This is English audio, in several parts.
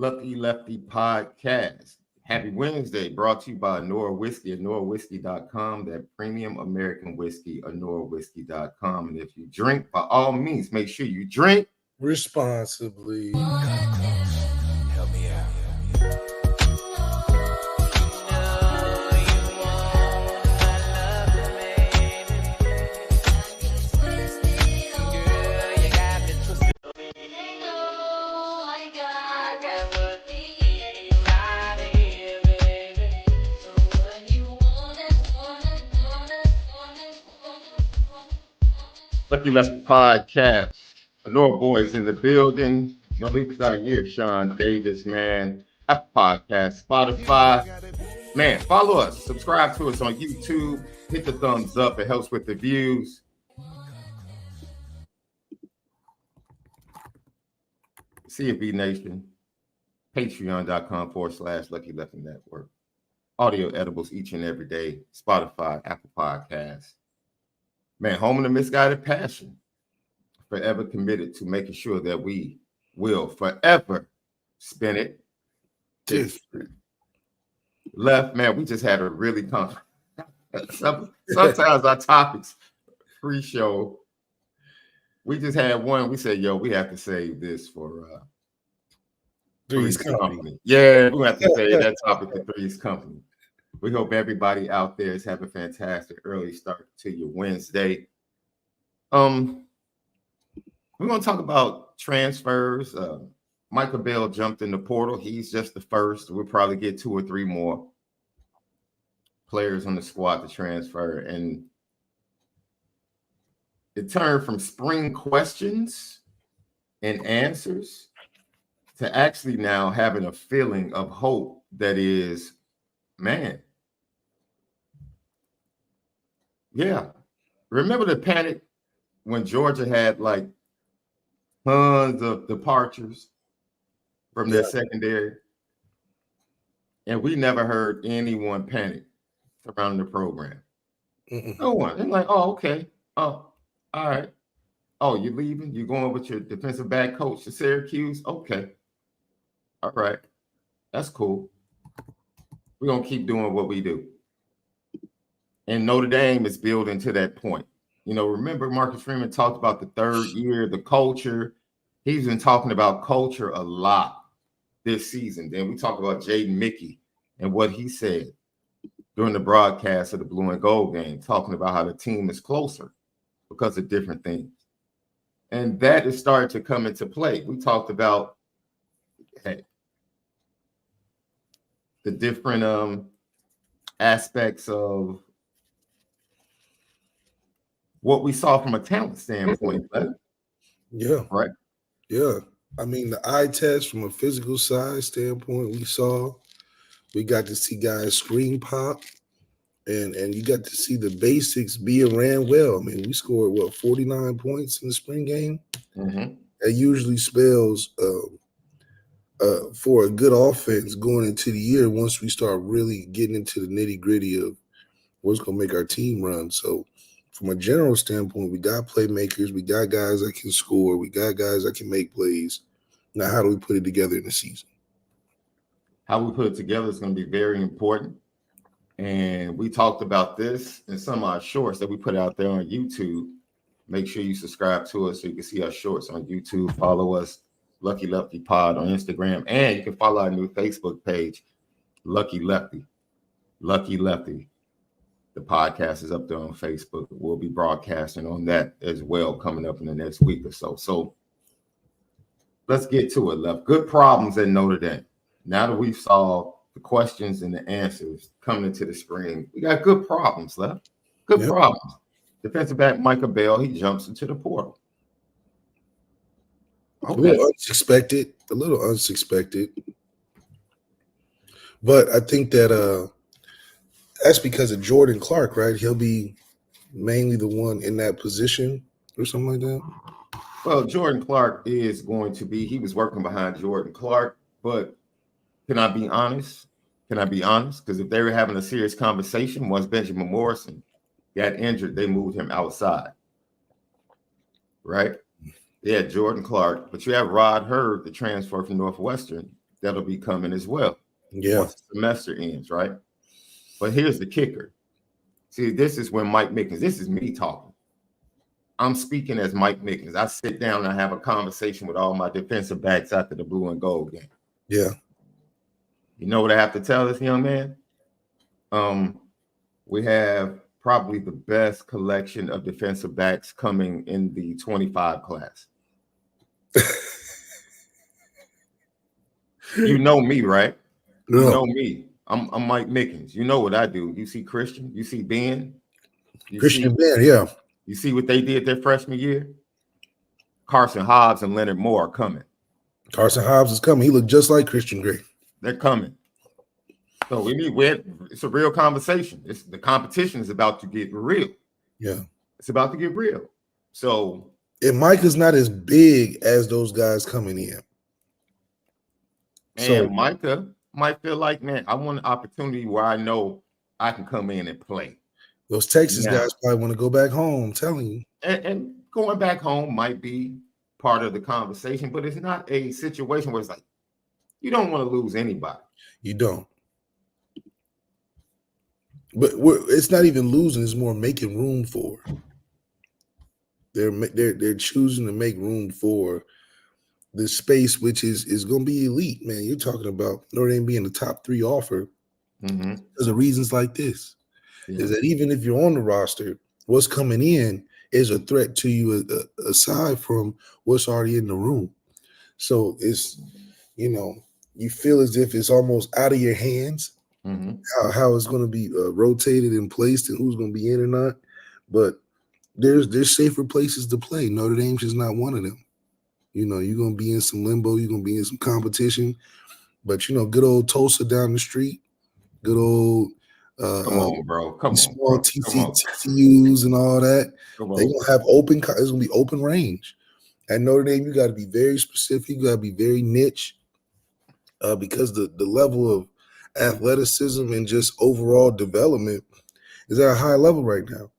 Lucky Lefty podcast. Happy Wednesday, brought to you by ONORA Whiskey at NoraWhiskey.com, that premium American whiskey, ONORAWhiskey.com. And if you drink, by all means, make sure you drink responsibly. Help me out. Lucky Lefty podcast. ONORA boys in the building. Malik's out here, Sean Davis, man. Apple Podcast, Spotify. Man, follow us. Subscribe to us on YouTube. Hit the thumbs up. It helps with the views. CFB Nation. Patreon.com/Lucky Lefty Network. Audio edibles each and every day. Spotify, Apple Podcasts. Man, home in the misguided passion. Forever committed to making sure that we will forever spin it different. Left, man, we just had a really sometimes our topics pre-show. We just had one. We said, yo, we have to save this for Three's Company. Yeah, we have to save that topic for Three's Company. We hope everybody out there is having a fantastic early start to your Wednesday. We're going to talk about transfers. Micah Bell jumped in the portal. He's just the first. We'll probably get 2 or 3 more players on the squad to transfer. And it turned from spring questions and answers to actually now having a feeling of hope that is, man. Yeah. Remember the panic when Georgia had like tons of departures from their secondary? And we never heard anyone panic around the program. No one. They're like, oh, okay. Oh, all right. Oh, you're leaving? You're going with your defensive back coach to Syracuse? Okay. All right. That's cool. We're going to keep doing what we do. And Notre Dame is building to that point. You know, remember Marcus Freeman talked about the third year, the culture. He's been talking about culture a lot this season. Then we talked about Jaden Mickey and what he said during the broadcast of the Blue and Gold game, talking about how the team is closer because of different things. And that is starting to come into play. We talked about the different aspects of what we saw from a talent standpoint. Yeah. Right. Yeah. I mean, the eye test from a physical size standpoint, we got to see guys screen pop, and you got to see the basics being ran well. I mean, we scored, 49 points in the spring game? Mm-hmm. That usually spells for a good offense going into the year once we start really getting into the nitty-gritty of what's going to make our team run. So, from a general standpoint, we got playmakers, we got guys that can score, we got guys that can make plays. Now, how do we put it together in the season? How we put it together is going to be very important. And we talked about this in some of our shorts that we put out there on YouTube. Make sure you subscribe to us so you can see our shorts on YouTube. Follow us, Lucky Lefty Pod on Instagram. And you can follow our new Facebook page, Lucky Lefty. Lucky Lefty. The podcast is up there on Facebook. We'll be broadcasting on that as well coming up in the next week or so. So let's get to it, Left. Good problems at Notre Dame. Now that we've solved the questions and the answers coming into the spring, we got good problems, Left. Good problems. Defensive back Micah Bell, he jumps into the portal. Okay. A little unexpected. But I think that that's because of Jordan Clark, right? He'll be mainly the one in that position or something like that. Well, Jordan Clark is going to be, he was working behind Jordan Clark, but can I be honest? Because if they were having a serious conversation, once Benjamin Morrison got injured, they moved him outside. Right? They had Jordan Clark, but you have Rod Hurd, the transfer from Northwestern. that'll be coming as well. Yeah. Once the semester ends, right? But here's the kicker. See, this is when Mike Mickens, this is me talking. I'm speaking as Mike Mickens. I sit down and I have a conversation with all my defensive backs after the blue and gold game. Yeah. You know what I have to tell this young man? We have probably the best collection of defensive backs coming in the 25 class. You know me, right? No. You know me. I'm Mike Mickens. You know what I do. You see Christian, you see Ben. Christian Ben, yeah. You see what they did their freshman year? Carson Hobbs and Leonard Moore are coming. Carson Hobbs is coming. He looked just like Christian Gray. They're coming. So it's a real conversation. The competition is about to get real. Yeah. It's about to get real. So and Micah's not as big as those guys coming in. And so Micah might feel like, man, I want an opportunity where I know I can come in and play. Those Texas guys probably want to go back home, I'm telling you. And going back home might be part of the conversation, but it's not a situation where it's like, you don't want to lose anybody. You don't. But it's not even losing, it's more making room for. They're choosing to make room for the space, which is going to be elite, man. You're talking about Notre Dame being the top 3 offer because of reasons like this. Is that even if you're on the roster, what's coming in is a threat to you aside from what's already in the room. So it's, you feel as if it's almost out of your hands, how it's going to be rotated and placed and who's going to be in or not. But there's safer places to play. Notre Dame's just not one of them. You're going to be in some limbo. You're going to be in some competition. But, good old Tulsa down the street, good old come on, bro. Come small on, TCUs and all that. They're going to have it's going to be open range. At Notre Dame, you got to be very specific. You got to be very niche because the level of athleticism and just overall development is at a high level right now.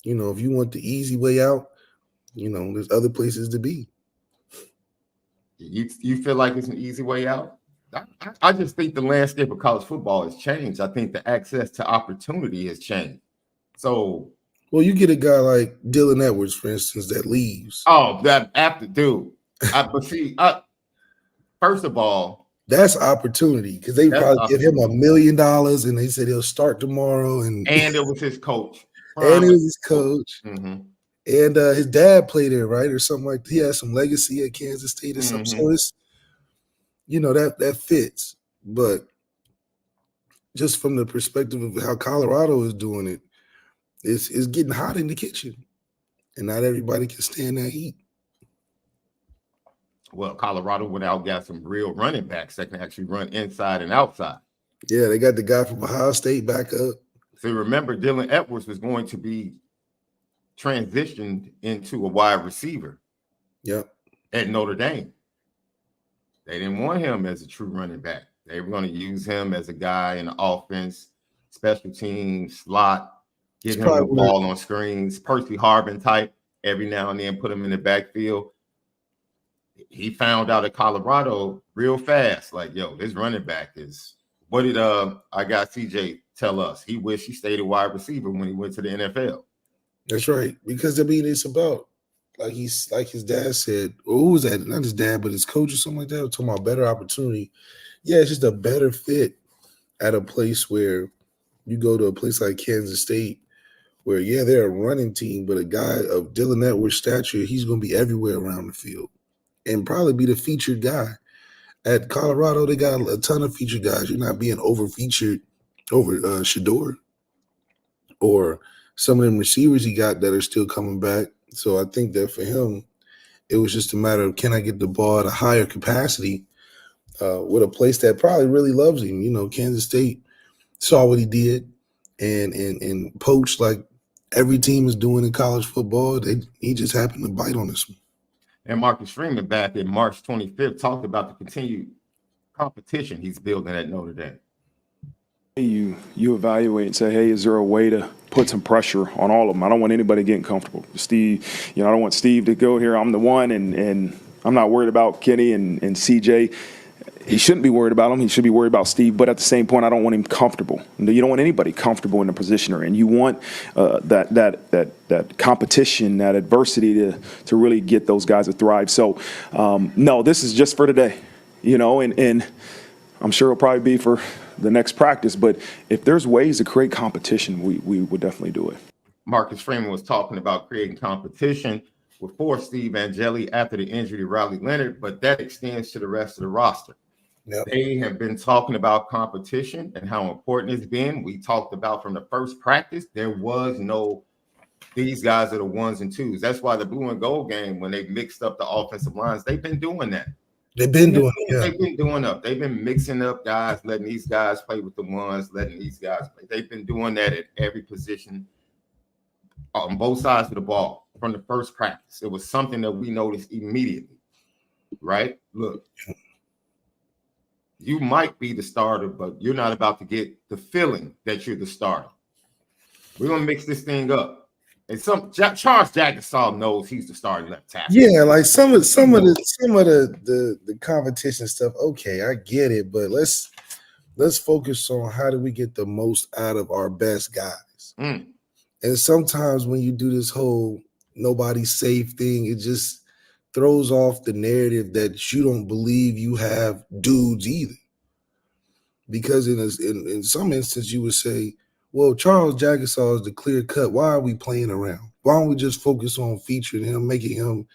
If you want the easy way out, there's other places to be. You feel like it's an easy way out? I just think the landscape of college football has changed. I think the access to opportunity has changed. So, well, you get a guy like Dylan Edwards, for instance, that leaves. Oh, that after dude. But see, first of all, that's opportunity because they probably give him $1 million and they said he'll start tomorrow. And it was his coach. And it was his coach. And his dad played there, right? Or something like that. He has some legacy at Kansas State or something. So it's, that fits. But just from the perspective of how Colorado is doing it, it's getting hot in the kitchen. And not everybody can stand that heat. Well, Colorado went out, got some real running backs that can actually run inside and outside. Yeah, they got the guy from Ohio State back up. So remember, Dylan Edwards was going to be transitioned into a wide receiver. Yep. At Notre Dame. They didn't want him as a true running back. They were going to use him as a guy in the offense, special teams, slot, get him the ball on screens, Percy Harvin type, every now and then put him in the backfield. He found out at Colorado real fast, like, yo, this running back is – what did I got CJ tell us? He wished he stayed a wide receiver when he went to the NFL. That's right. Because, it's about, like his dad said, or who was that? Not his dad, but his coach or something like that. We're talking about better opportunity. Yeah, it's just a better fit at a place where you go to a place like Kansas State where, they're a running team, but a guy of Dylan Edwards' stature, he's going to be everywhere around the field and probably be the featured guy. At Colorado, they got a ton of featured guys. You're not being over-featured over Shador or some of them receivers he got that are still coming back. So I think that for him, it was just a matter of, can I get the ball at a higher capacity with a place that probably really loves him. Kansas State saw what he did and poached like every team is doing in college football. He just happened to bite on this one. And Marcus Freeman back in March 25th talked about the continued competition he's building at Notre Dame. You evaluate and say, hey, is there a way to put some pressure on all of them? I don't want anybody getting comfortable. Steve, I don't want Steve to go here. I'm the one, and I'm not worried about Kenny and CJ. he shouldn't be worried about him. He should be worried about Steve. But at the same point, I don't want him comfortable. You don't want anybody comfortable in the position they're in. You want that competition, that adversity to really get those guys to thrive. So, no, this is just for today, and I'm sure it'll probably be for the next practice. But if there's ways to create competition, we would definitely do it. Marcus Freeman was talking about creating competition for Steve Angeli after the injury to Riley Leonard, but that extends to the rest of the roster. Yep. They have been talking about competition and how important it's been. We talked about from the first practice, there was no, these guys are the ones and twos. That's why the blue and gold game, when they mixed up the offensive lines, they've been doing that. They've been doing it. Yeah. They've been doing up. They've been mixing up guys, letting these guys play with the ones, letting these guys play. They've been doing that at every position on both sides of the ball from the first practice. It was something that we noticed immediately, right? Look, you might be the starter, but you're not about to get the feeling that you're the starter. We're gonna mix this thing up. And Charles Jagusah knows he's the starting left tackle. Yeah, like some of the competition stuff. Okay, I get it, but let's focus on how do we get the most out of our best guys. And sometimes when you do this whole nobody's safe thing, it just throws off the narrative that you don't believe you have dudes either. Because in some instance, you would say, well, Charles Jagusah is the clear cut. Why are we playing around? Why don't we just focus on featuring him, making him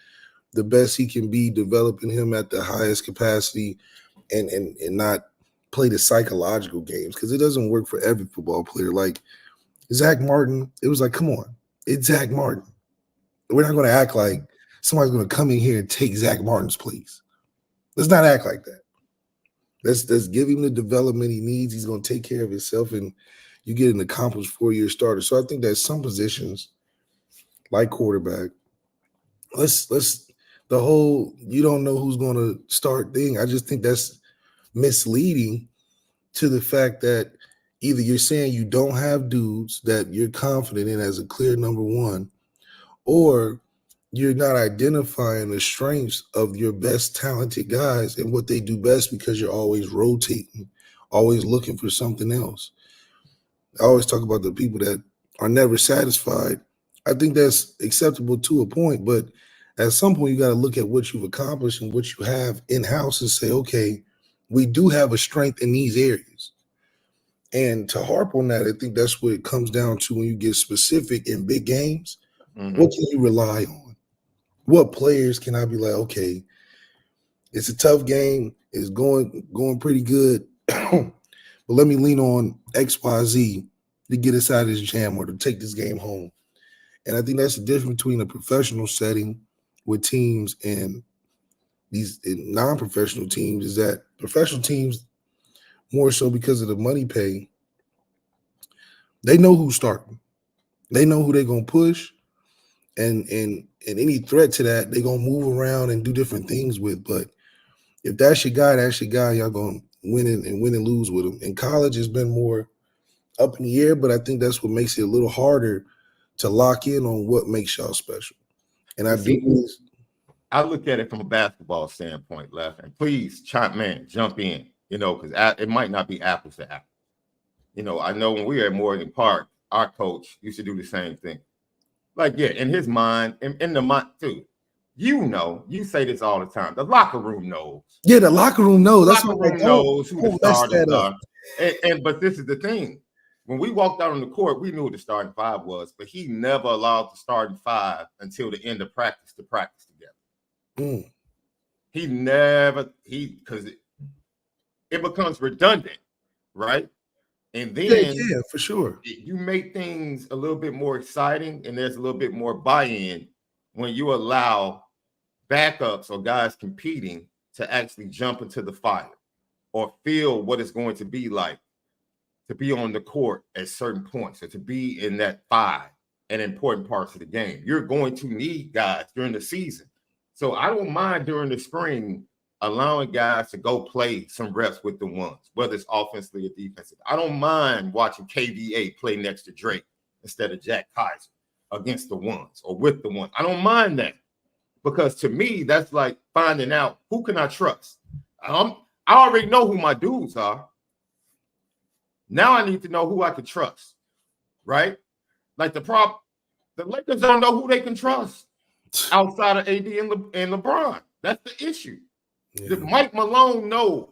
the best he can be, developing him at the highest capacity, and not play the psychological games? Because it doesn't work for every football player. Like Zach Martin, it was like, come on, it's Zach Martin. We're not going to act like somebody's going to come in here and take Zach Martin's place. Let's not act like that. Let's give him the development he needs. He's going to take care of himself, and you get an accomplished 4-year starter. So I think that some positions, like quarterback, the whole you don't know who's going to start thing, I just think that's misleading to the fact that either you're saying you don't have dudes that you're confident in as a clear number one, or you're not identifying the strengths of your best talented guys and what they do best because you're always rotating, always looking for something else. I always talk about the people that are never satisfied. I think that's acceptable to a point, but at some point you got to look at what you've accomplished and what you have in-house and say, okay, we do have a strength in these areas. And to harp on that, I think that's what it comes down to when you get specific in big games. What can you rely on? What players can I be like, okay, it's a tough game. It's going pretty good. But let me lean on XYZ to get us out of this jam or to take this game home. And I think that's the difference between a professional setting with teams and these non-professional teams, is that professional teams, more so because of the money pay, they know who's starting. They know who they're going to push. And any threat to that, they're going to move around and do different things with. But if that's your guy, y'all going to win and lose with him. In college, it's been more up in the air, but I think that's what makes it a little harder to lock in on what makes y'all special. And I look at it from a basketball standpoint, Left, and please, jump in, because it might not be apples to apples. I know when we were at Morgan Park, our coach used to do the same thing. Like, yeah, in his mind, in the mind, too. You say this all the time. The locker room knows. Yeah, the locker room knows. That's what they knows who the starters are. But this is the thing. When we walked out on the court, we knew what the starting five was, but he never allowed the starting five until the end of practice to practice together. Because it becomes redundant, right? And then yeah, for sure, you make things a little bit more exciting, and there's a little bit more buy-in when you allow backups or guys competing to actually jump into the fire or feel what it's going to be like to be on the court at certain points or to be in that five and important parts of the game. You're going to need guys during the season. So I don't mind during the spring allowing guys to go play some reps with the ones, whether it's offensively or defensively. I don't mind watching KVA play next to Drake instead of Jack Kaiser against the ones or with the ones. I don't mind that, because to me, that's like finding out who can I trust. I I already know who my dudes are. Now I need to know who I can trust, right? Like the Lakers don't know who they can trust outside of AD and LeBron. That's the issue. Yeah. Mike Malone knows,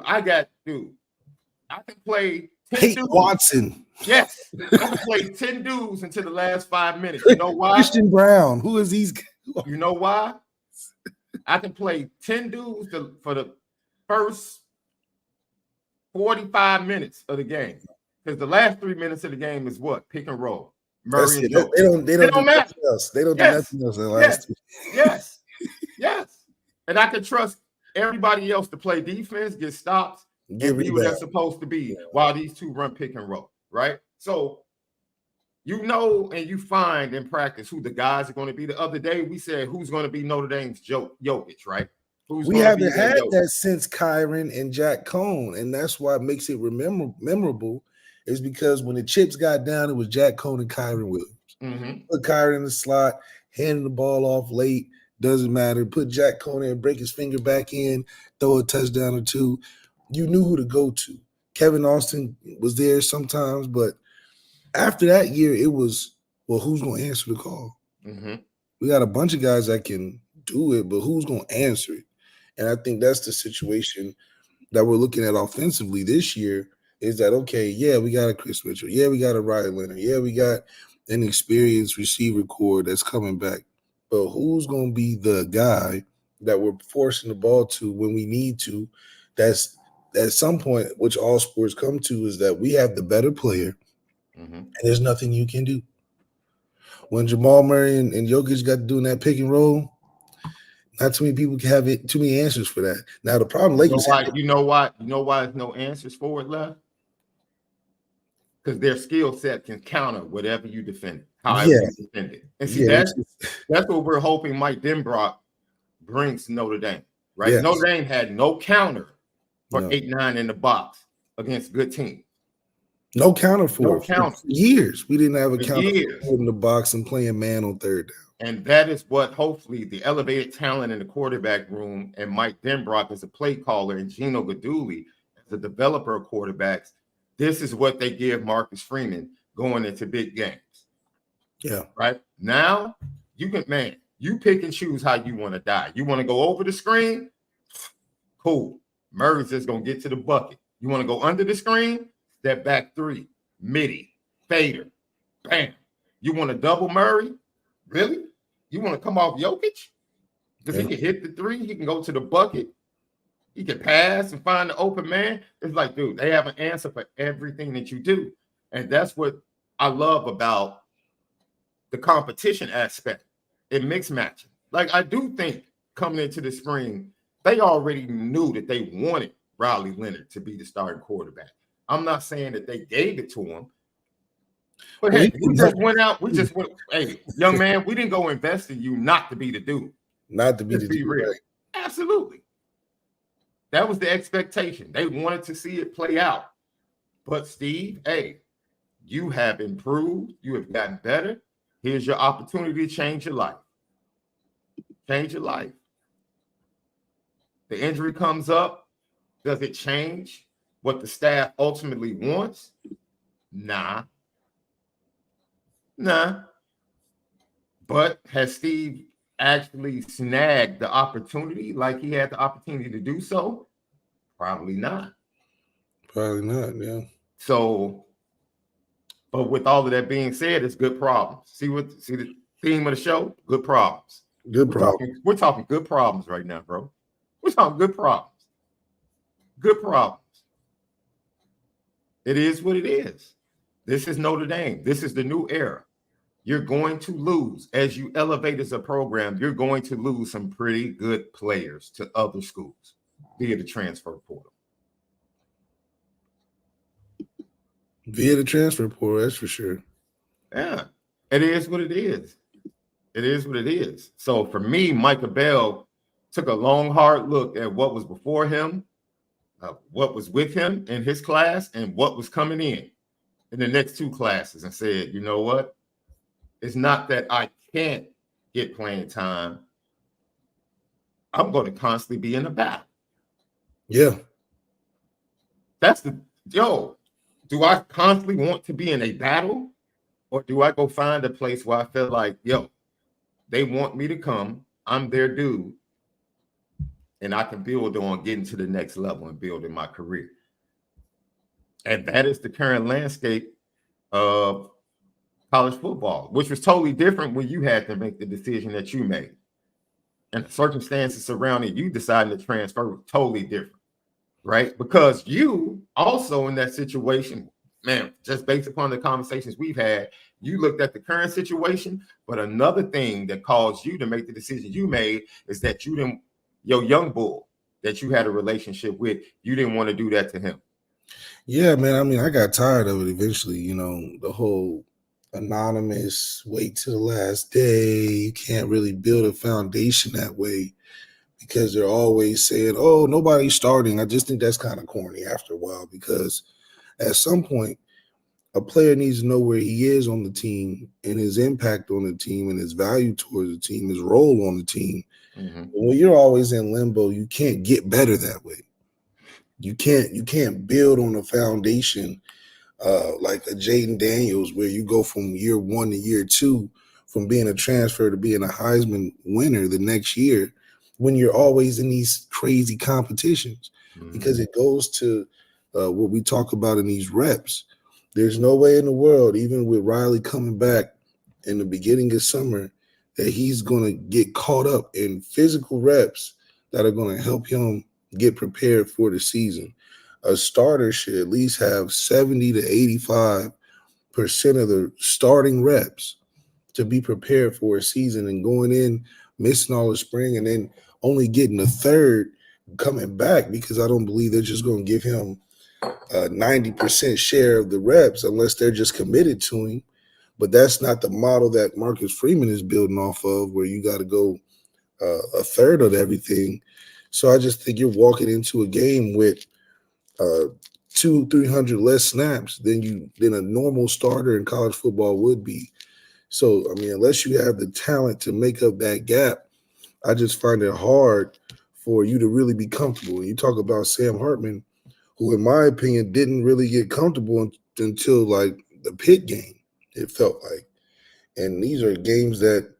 I can play 10 Pete dudes. Watson. Yes, I can play 10 dudes until the last 5 minutes. You know why? Christian Brown. Who is these? You know why? I can play 10 dudes for the first 45 minutes of the game. Because the last 3 minutes of the game is what? Pick and roll. Murray and Joe. They don't do matter. nothing else. They don't do nothing else in the last two. Yes. And I can trust everybody else to play defense, get stops, and be what they're supposed to be while these two run pick and roll, right? So you know, and you find in practice who the guys are going to be. The other day, we said who's going to be Notre Dame's Jokic, right? We haven't had that since Kyron and Jack Cohn, and that's why it makes it memorable. Is because when the chips got down, it was Jack Cohn and Kyron Williams. Put Kyron in the slot, handing the ball off late, doesn't matter. Put Jack Cohn in, break his finger back in, throw a touchdown or two. You knew who to go to. Kevin Austin was there sometimes, but after that year, it was, well, who's going to answer the call? We got a bunch of guys that can do it, but who's going to answer it? And I think that's the situation that we're looking at offensively this year is that, okay, yeah, we got a Chris Mitchell. Yeah, we got a Ryan Leonard. Yeah, we got an experienced receiver core that's coming back. But who's going to be the guy that we're forcing the ball to when we need to? That's at some point, which all sports come to, is that we have the better player, and there's nothing you can do. When Jamal Murray and Jokic got to doing that pick and roll, not too many people can have too many answers for that. Now the problem, Lakers, you know why there's no answers for it left? Because their skill set can counter whatever you defend, however you defend it. And see, that's what we're hoping Mike Denbrock brings to Notre Dame, right? Yes. Notre Dame had no counter for 8-9 in the box against good teams. No counter for years. We didn't have a counter in the box and playing man on third down. And that is what hopefully the elevated talent in the quarterback room and Mike Denbrock as a play caller and Gino Guidugli as a developer of quarterbacks, this is what they give Marcus Freeman going into big games. Yeah. Right? Now, you pick and choose how you want to die. You want to go over the screen? Cool. Murray's just going to get to the bucket. You want to go under the screen? Step back 3, midi, fader, bam. You want to double Murray? Really? You want to come off Jokic? Because he can hit the 3, he can go to the bucket, he can pass and find the open man. It's like, dude, they have an answer for everything that you do. And that's what I love about the competition aspect in mixed matching. Like, I do think coming into the spring, they already knew that they wanted Riley Leonard to be the starting quarterback. I'm not saying that they gave it to him. But hey, we just went, hey, young man, we didn't go invest in you not to be the dude. Not to be the dude. Real. Right? Absolutely. That was the expectation. They wanted to see it play out. But Steve, hey, you have improved. You have gotten better. Here's your opportunity to change your life. Change your life. The injury comes up. Does it change what the staff ultimately wants? Nah. But has Steve actually snagged the opportunity like he had the opportunity to do so? Probably not. Yeah. So, but with all of that being said, it's good problems. See the theme of the show? Good problems. We're talking good problems right now, bro. We're talking good problems. Good problems. It is what it is. This is Notre Dame. This is the new era. You're going to lose. As you elevate as a program, you're going to lose some pretty good players to other schools via the transfer portal. Via the transfer portal, that's for sure. Yeah, it is what it is. It is what it is. So for me, Micah Bell took a long, hard look at what was before him, what was with him in his class, and what was coming in the next 2 classes, and said, you know what? It's not that I can't get playing time. I'm going to constantly be in the battle. Yeah. That's the do I constantly want to be in a battle, or do I go find a place where I feel like, they want me to come, I'm their dude, and I can build on getting to the next level and building my career. And that is the current landscape of college football, which was totally different when you had to make the decision that you made. And the circumstances surrounding you deciding to transfer were totally different, right? Because you also in that situation, man, just based upon the conversations we've had, you looked at the current situation, but another thing that caused you to make the decision you made is that you didn't, your young bull that you had a relationship with, you didn't want to do that to him. Yeah, man. I mean, I got tired of it eventually, the whole anonymous, wait till the last day. You can't really build a foundation that way because they're always saying, oh, nobody's starting. I just think that's kind of corny after a while because at some point, a player needs to know where he is on the team and his impact on the team and his value towards the team, his role on the team. Mm-hmm. When you're always in limbo, you can't get better that way. You can't build on a foundation like a Jaden Daniels where you go from year 1 to year 2, from being a transfer to being a Heisman winner the next year when you're always in these crazy competitions. Mm-hmm. Because it goes to what we talk about in these reps. There's no way in the world, even with Riley coming back in the beginning of summer, that he's going to get caught up in physical reps that are going to help him get prepared for the season. A starter should at least have 70 to 85% of the starting reps to be prepared for a season, and going in, missing all the spring, and then only getting a third coming back because I don't believe they're just going to give him a 90% share of the reps unless they're just committed to him. But that's not the model that Marcus Freeman is building off of, where you got to go a third of everything. So I just think you're walking into a game with 200-300 less snaps than a normal starter in college football would be. So, I mean, unless you have the talent to make up that gap, I just find it hard for you to really be comfortable. And you talk about Sam Hartman, who, in my opinion, didn't really get comfortable until like the Pitt game, it felt like. And these are games that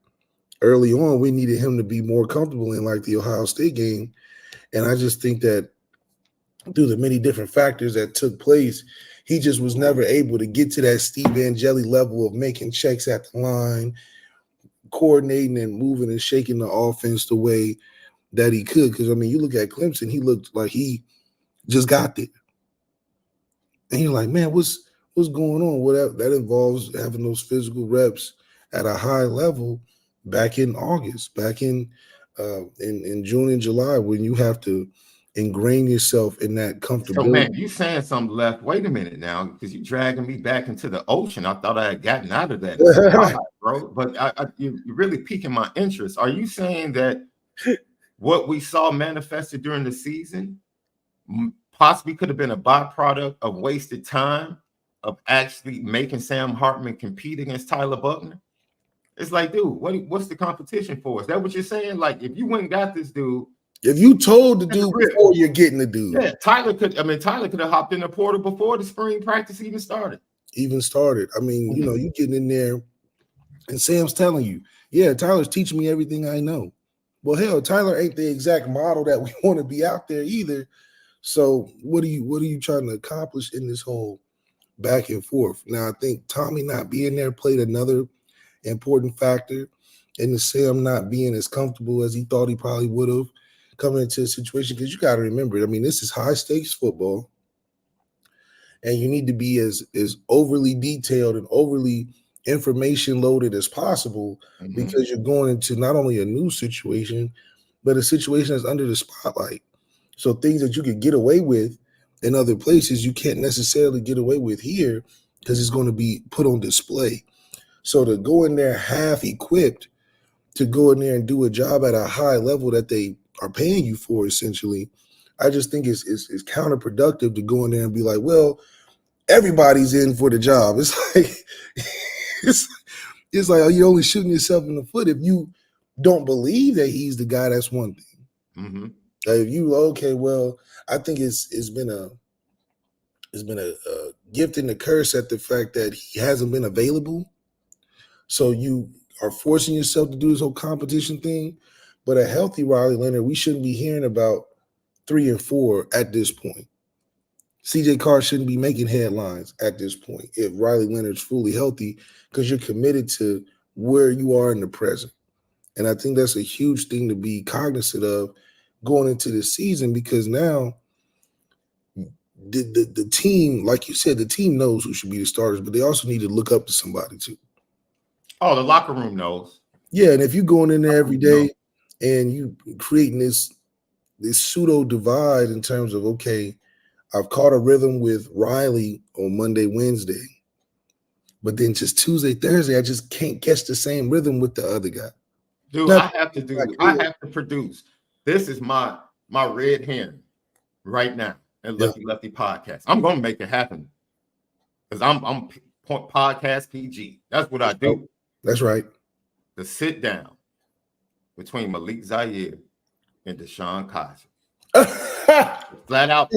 early on we needed him to be more comfortable in, like the Ohio State game. And I just think that through the many different factors that took place, he just was never able to get to that Steve Angeli level of making checks at the line, coordinating and moving and shaking the offense the way that he could. Because, I mean, you look at Clemson, he looked like he just got there. And you're like, man, what's going on? Well, that involves having those physical reps at a high level back in August, back in June and July, when you have to ingrain yourself in that comfortability. So, man, you saying something left. Wait a minute now, because you dragging me back into the ocean. I thought I had gotten out of that, bro. But you're really piquing my interest. Are you saying that what we saw manifested during the season possibly could have been a byproduct of wasted time of actually making Sam Hartman compete against Tyler Buckner? It's like, dude, what's the competition for? Is that what you're saying? Like, if you went and got this dude, if you told the dude before you're getting the dude, yeah, Tyler could have hopped in the portal before the spring practice even started. I mean, you getting in there and Sam's telling you, yeah, Tyler's teaching me everything I know. Well, hell, Tyler ain't the exact model that we want to be out there either. So what are you trying to accomplish in this whole back and forth? Now, I think Tommy not being there played another important factor in the Sam not being as comfortable as he thought he probably would have coming into a situation, because you got to remember, I mean, this is high stakes football, and you need to be as overly detailed and overly information loaded as possible, because you're going into not only a new situation, but a situation that's under the spotlight. So things that you could get away with in other places, you can't necessarily get away with here because it's going to be put on display. So to go in there half equipped, to go in there and do a job at a high level that they are paying you for, essentially, I just think it's counterproductive to go in there and be like, well, everybody's in for the job. It's like it's like, are you only shooting yourself in the foot? If you don't believe that he's the guy, that's one thing. If you okay, well, I think it's been a gift and a curse at the fact that he hasn't been available. So you are forcing yourself to do this whole competition thing. But a healthy Riley Leonard, we shouldn't be hearing about 3 and 4 at this point. CJ Carr shouldn't be making headlines at this point if Riley Leonard's fully healthy, because you're committed to where you are in the present. And I think that's a huge thing to be cognizant of going into this season, because now the team, like you said, the team knows who should be the starters, but they also need to look up to somebody too. Oh, the locker room knows. Yeah, and if you're going in there every day and you creating this pseudo divide in terms of, okay, I've caught a rhythm with Riley on Monday, Wednesday, but then just Tuesday, Thursday, I just can't catch the same rhythm with the other guy. Dude, I have to produce. This is my red herring right now at Lefty Podcast. I'm gonna make it happen because I'm podcast PG. That's what I do. That's right. The sit down between Malik ZAIRE and Deshaun Kaiser. Flat out,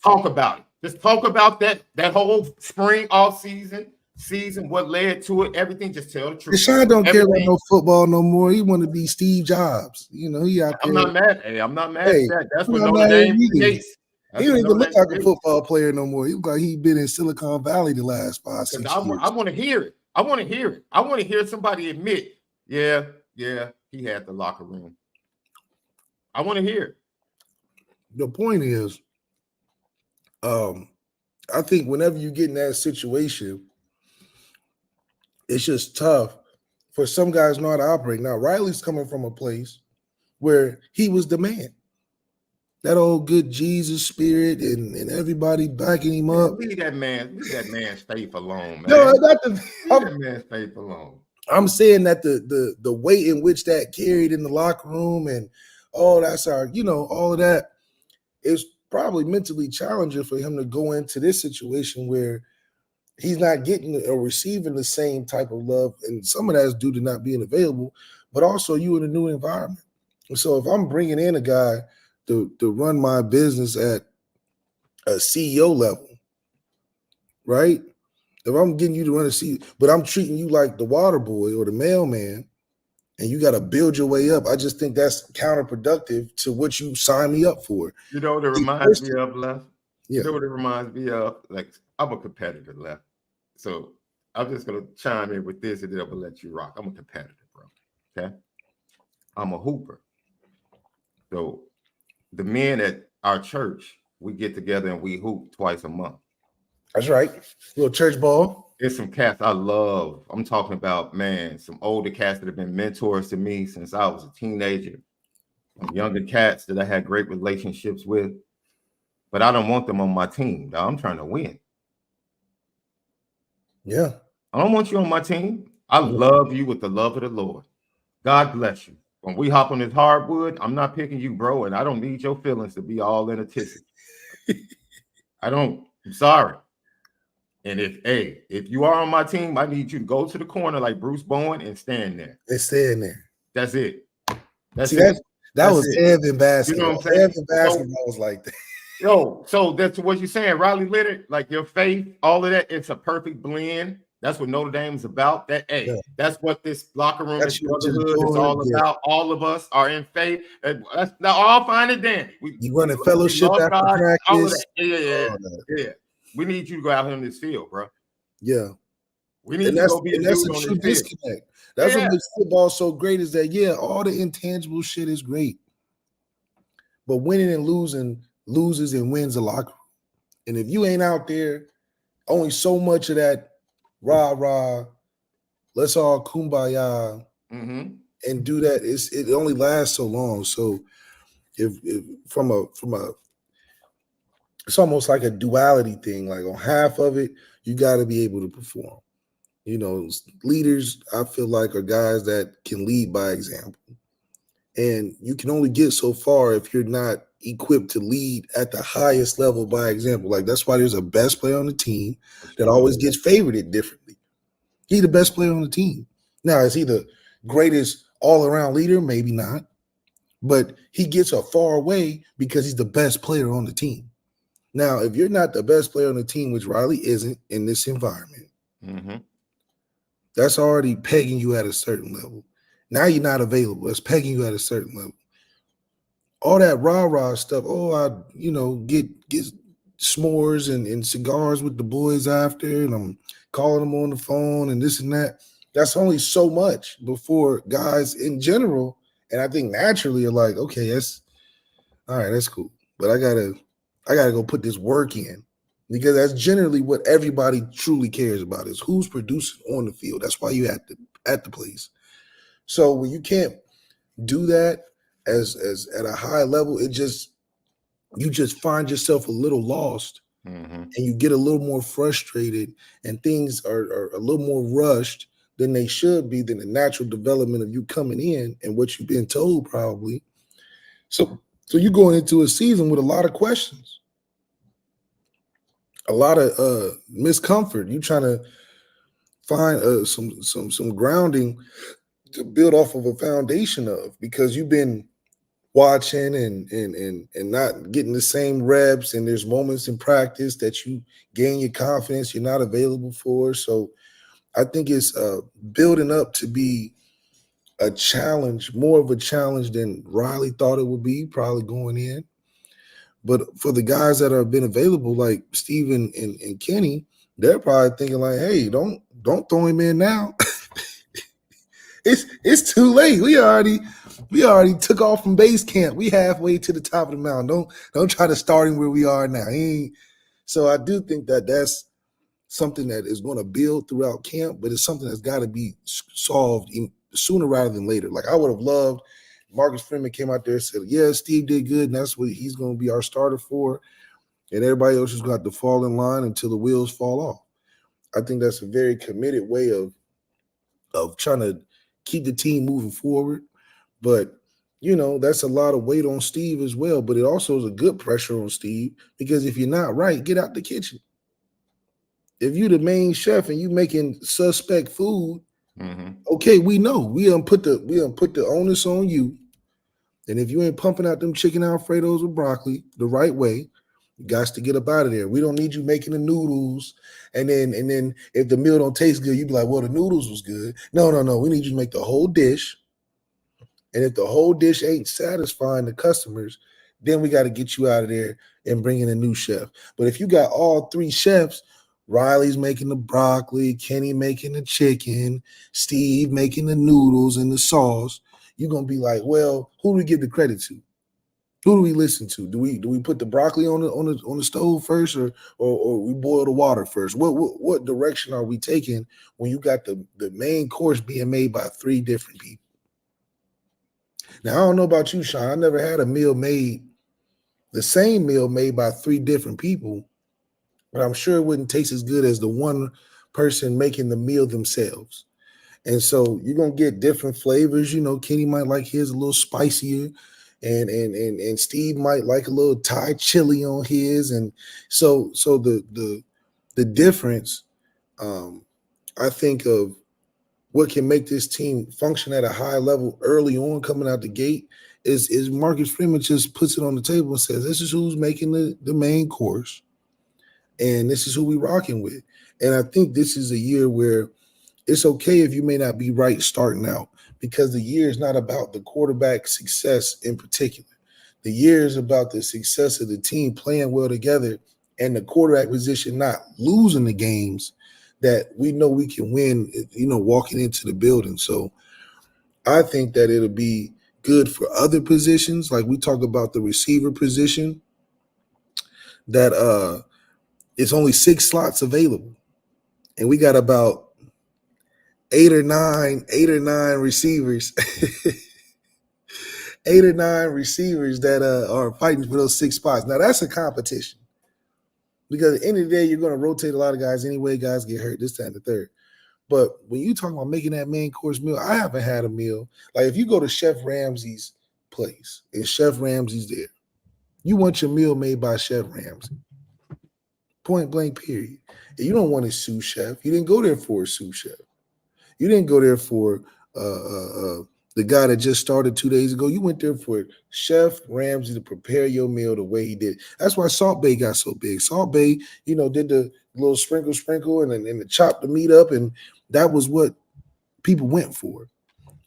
talk about it. Just talk about that whole spring off season, what led to it, everything. Just tell the truth. Deshaun don't care about no football no more. He want to be Steve Jobs. You know, he out there. I'm not mad. Hey, I'm not mad at that. That's what Notre Dame creates. He don't even look like a football player no more. He look like he been in Silicon Valley the last 5, 6 years. I want to hear it. I want to hear it. I want to hear somebody admit, yeah, he had the locker room. I want to hear it. The point is, I think whenever you get in that situation, it's just tough for some guys not to operate. Now, Riley's coming from a place where he was the man. That old good Jesus spirit and everybody backing him up. Leave that man's faith alone, man. No, not the that man's faith alone. I'm saying that the way in which that carried in the locker room and all that's all of that is probably mentally challenging for him to go into this situation where he's not getting or receiving the same type of love. And some of that is due to not being available, but also you in a new environment. And so if I'm bringing in a guy to run my business at a CEO level, right? If I'm getting you to run a CEO, but I'm treating you like the water boy or the mailman, and you got to build your way up, I just think that's counterproductive to what you signed me up for. You know what it reminds me of, Left? Yeah. You know what it reminds me of? Like, I'm a competitor, Left. So I'm just going to chime in with this, and then I'm going to let you rock. I'm a competitor, bro. Okay? I'm a hooper. So the men at our church, we get together and we hoop twice a month. That's right. Little church ball. There's some cats I love. I'm talking about, man, some older cats that have been mentors to me since I was a teenager. Some younger cats that I had great relationships with. But I don't want them on my team, dog. I'm trying to win. Yeah. I don't want you on my team. I love you with the love of the Lord. God bless you. When we hop on this hardwood, I'm not picking you, bro, and I don't need your feelings to be all in a tizzy. I'm sorry. And if you are on my team, I need you to go to the corner like Bruce Bowen and stand there. They stay in there. That's it. That's it. That was it. Evan basketball. You know what I'm saying? Evan basketball was like that. Yo, so that's what you're saying, Riley Leonard, like your faith, all of that, it's a perfect blend. That's what Notre Dame is about. That's what this locker room and brotherhood is all about. All of us are in faith. That's all fine and dandy. You run a fellowship after practice. Yeah. We need you to go out here in this field, bro. Yeah. We need to go be a dude on true this disconnect. field. That's what makes football so great is that, all the intangible shit is great. But winning and losing loses and wins a locker room. And if you ain't out there, only so much of that rah, let's all kumbaya and do that. It only lasts so long. So if from a it's almost like a duality thing. Like on half of it, you got to be able to perform. You know, leaders, I feel like, are guys that can lead by example. And you can only get so far if you're not equipped to lead at the highest level by example. Like that's why there's a best player on the team that always gets favored differently. He's the best player on the team. Now, is he the greatest all-around leader? Maybe not. but he gets a far away because he's the best player on the team. Now, if you're not the best player on the team, which Riley isn't in this environment, that's already pegging you at a certain level. Now you're not available. That's pegging you at a certain level. All that rah-rah stuff, get s'mores and cigars with the boys after, and I'm calling them on the phone and this and that. That's only so much before guys in general, and I think naturally are like, okay, that's all right, that's cool. But I gotta go put this work in, because that's generally what everybody truly cares about, is who's producing on the field. That's why you at the place. So when you can't do that as at a high level, you just find yourself a little lost, and you get a little more frustrated, and things are a little more rushed than they should be, than the natural development of you coming in and what you've been told probably. So you're going into a season with a lot of questions, a lot of miscomfort. You're trying to find some grounding to build off of a foundation of, because you've been watching and not getting the same reps, and there's moments in practice that you gain your confidence you're not available for. So I think it's building up to be a challenge, more of a challenge than Riley thought it would be probably going in. But for the guys that have been available, like Steven and Kenny, they're probably thinking like, hey, don't throw him in now. It's too late. We already took off from base camp. We halfway to the top of the mountain. Don't try to start him where we are now. So I do think that that's something that is going to build throughout camp, but it's something that's got to be solved sooner rather than later. Like, I would have loved Marcus Freeman came out there and said, yeah, Steve did good, and that's what he's going to be our starter for, and everybody else is going to have to fall in line until the wheels fall off. I think that's a very committed way of trying to keep the team moving forward. But, that's a lot of weight on Steve as well. But it also is a good pressure on Steve, because if you're not right, get out the kitchen. If you're the main chef and you making suspect food, okay, we know. We done put the onus on you. And if you ain't pumping out them chicken Alfredos with broccoli the right way, you got to get up out of there. We don't need you making the noodles. And then if the meal don't taste good, you be like, well, the noodles was good. No. We need you to make the whole dish. And if the whole dish ain't satisfying the customers, then we got to get you out of there and bring in a new chef. But if you got all three chefs, Riley's making the broccoli, Kenny making the chicken, Steve making the noodles and the sauce, you're going to be like, well, who do we give the credit to? Who do we listen to? Do we put the broccoli on the stove first, or we boil the water first? What direction are we taking when you got the main course being made by three different people? Now, I don't know about you, Sean. I never had the same meal made by three different people, but I'm sure it wouldn't taste as good as the one person making the meal themselves. And so you're going to get different flavors. Kenny might like his a little spicier, and Steve might like a little Thai chili on his. And so the difference, I think, of what can make this team function at a high level early on coming out the gate is Marcus Freeman just puts it on the table and says, this is who's making the main course, and this is who we rocking with. And I think this is a year where it's okay if you may not be right starting out, because the year is not about the quarterback success in particular. The year is about the success of the team playing well together, and the quarterback position not losing the games that we know we can win, walking into the building. So I think that it'll be good for other positions. Like we talk about the receiver position, that it's only 6 slots available, and we got about 8 or 9 receivers, 8 or 9 receivers that are fighting for those 6 spots. Now that's a competition, because at the end of the day, you're going to rotate a lot of guys anyway. Guys get hurt this time, the third. But when you talk about making that main course meal, I haven't had a meal. Like if you go to Chef Ramsay's place and Chef Ramsay's there, you want your meal made by Chef Ramsay. Point blank, period. And you don't want a sous chef. You didn't go there for a sous chef. You didn't go there for The guy that just started 2 days ago, you went there for Chef Ramsay to prepare your meal the way he did. That's why Salt Bay got so big. Salt Bay, did the little sprinkle, and then chop the meat up, and that was what people went for.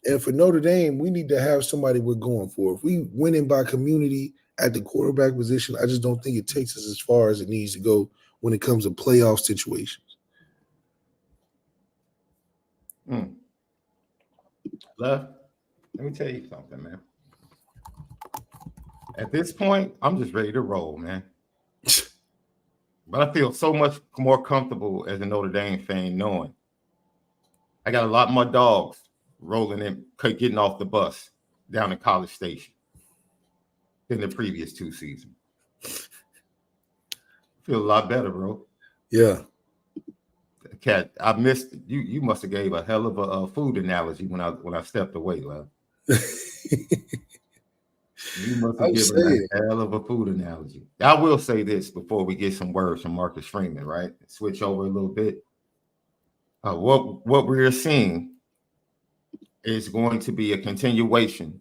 And for Notre Dame, we need to have somebody we're going for. If we winning by community at the quarterback position, I just don't think it takes us as far as it needs to go when it comes to playoff situations. Left. Let me tell you something, man. At this point, I'm just ready to roll, man. But I feel so much more comfortable as a Notre Dame fan knowing I got a lot more dogs rolling in, getting off the bus down to College Station than the previous 2 seasons. Feel a lot better, bro. Yeah. Cat, I missed you. You must have gave a hell of a food analogy when I stepped away, love. You must have given a hell of a food analogy. I will say this before we get some words from Marcus Freeman, right? Switch over a little bit. What we're seeing is going to be a continuation,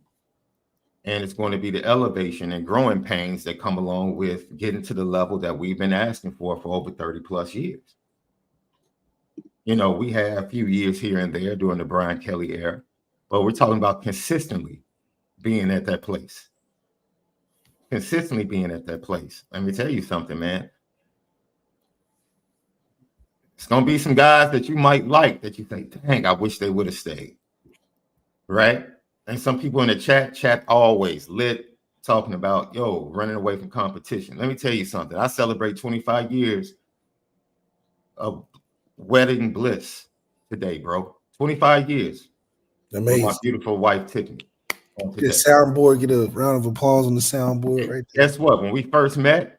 and it's going to be the elevation and growing pains that come along with getting to the level that we've been asking for over 30 plus years. We had a few years here and there during the Brian Kelly era, but we're talking about consistently being at that place. Consistently being at that place. Let me tell you something, man. It's going to be some guys that you might like that you think, dang, I wish they would have stayed. Right? And some people in the chat always lit, talking about, running away from competition. Let me tell you something. I celebrate 25 years of wedding bliss today, bro. 25 years. Amazing. With my beautiful wife, Tiffany. Get soundboard, get a round of applause on the soundboard right there. Guess what? When we first met,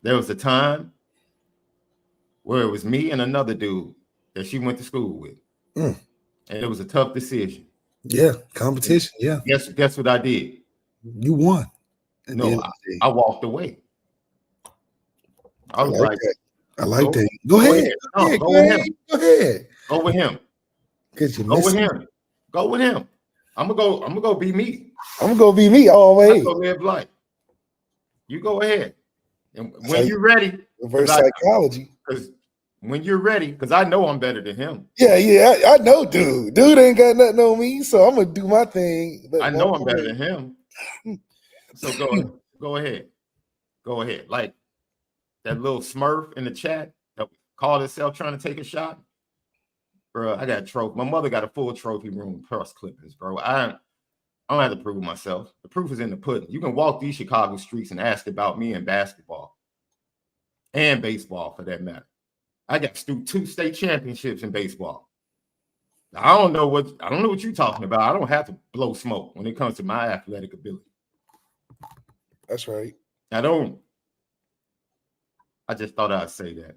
there was a time where it was me and another dude that she went to school with. And it was a tough decision. Yeah, competition. Yeah. Guess what I did? You won. No, I walked away. I was like that. I like that. Go ahead. Go ahead. Go with him. Go with him. I'm gonna go be me. I'm gonna go be me always. I'm gonna live life. You go ahead. And when you're ready, reverse psychology. Because when you're ready, because I know I'm better than him. Yeah, I know, dude. Dude ain't got nothing on me, so I'm gonna do my thing. I know I'm better than him. So go ahead. Go ahead. Like that little Smurf in the chat that called itself trying to take a shot. Bro, I got a trophy. My mother got a full trophy room plus clippings, bro. I don't have to prove myself. The proof is in the pudding. You can walk these Chicago streets and ask about me in basketball and baseball for that matter. I got 2 state championships in baseball. I don't know what you're talking about. I don't have to blow smoke when it comes to my athletic ability. That's right. I don't. I just thought I'd say that.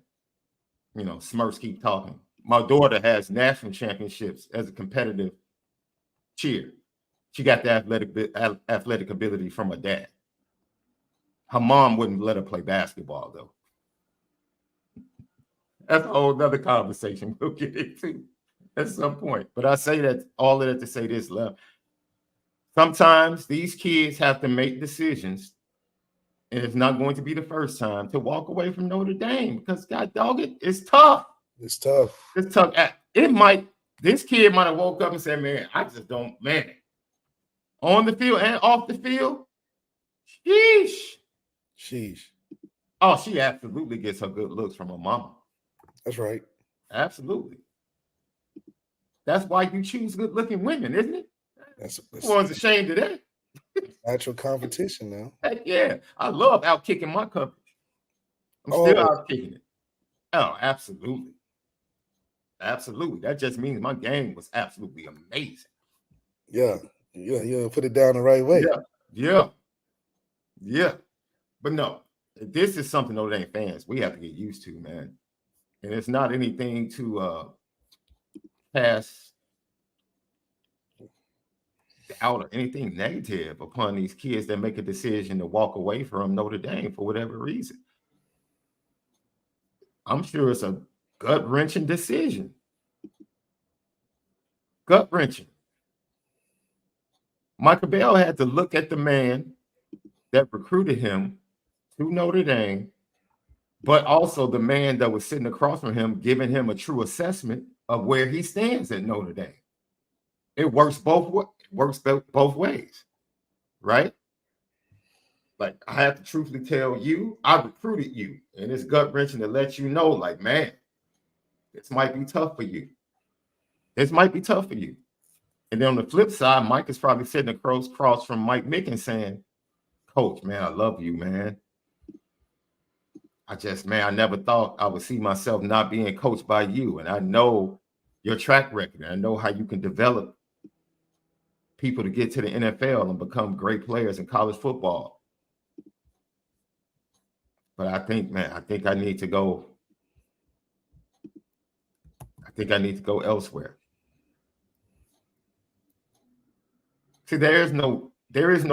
Smurfs keep talking. My daughter has national championships as a competitive cheer. She got the athletic ability from her dad. Her mom wouldn't let her play basketball, though. That's a whole other conversation we'll get into at some point. But I say that all of that to say this, love. Sometimes these kids have to make decisions, and it's not going to be the first time to walk away from Notre Dame because, God dog it, it's tough. It's tough. It's tough. This kid might have woke up and said, man, I just don't, man. On the field and off the field, sheesh. Oh, she absolutely gets her good looks from her mama. That's right. Absolutely. That's why you choose good-looking women, isn't it? That's one's ashamed of that. Natural competition now. Heck yeah. I love out-kicking my coverage. I'm still out-kicking it. Oh, absolutely. Absolutely. That just means my game was absolutely amazing. Yeah. Put it down the right way. Yeah. But no, this is something Notre Dame fans we have to get used to, man. And it's not anything to pass out or anything negative upon these kids that make a decision to walk away from Notre Dame for whatever reason. I'm sure it's a gut-wrenching decision. gut wrenching. Micah Bell had to look at the man that recruited him to Notre Dame, but also the man that was sitting across from him, giving him a true assessment of where he stands at Notre Dame. It works both ways, right? Like, I have to truthfully tell you, I recruited you, and it's gut wrenching to let you know, like, man, this might be tough for you. This might be tough for you. And then on the flip side, Mike is probably sitting across from Mike Mickens saying, Coach, man, I love you, man. I never thought I would see myself not being coached by you. And I know your track record. I know how you can develop people to get to the NFL and become great players in college football. But I think I need to go. I think I need to go elsewhere. See, there is no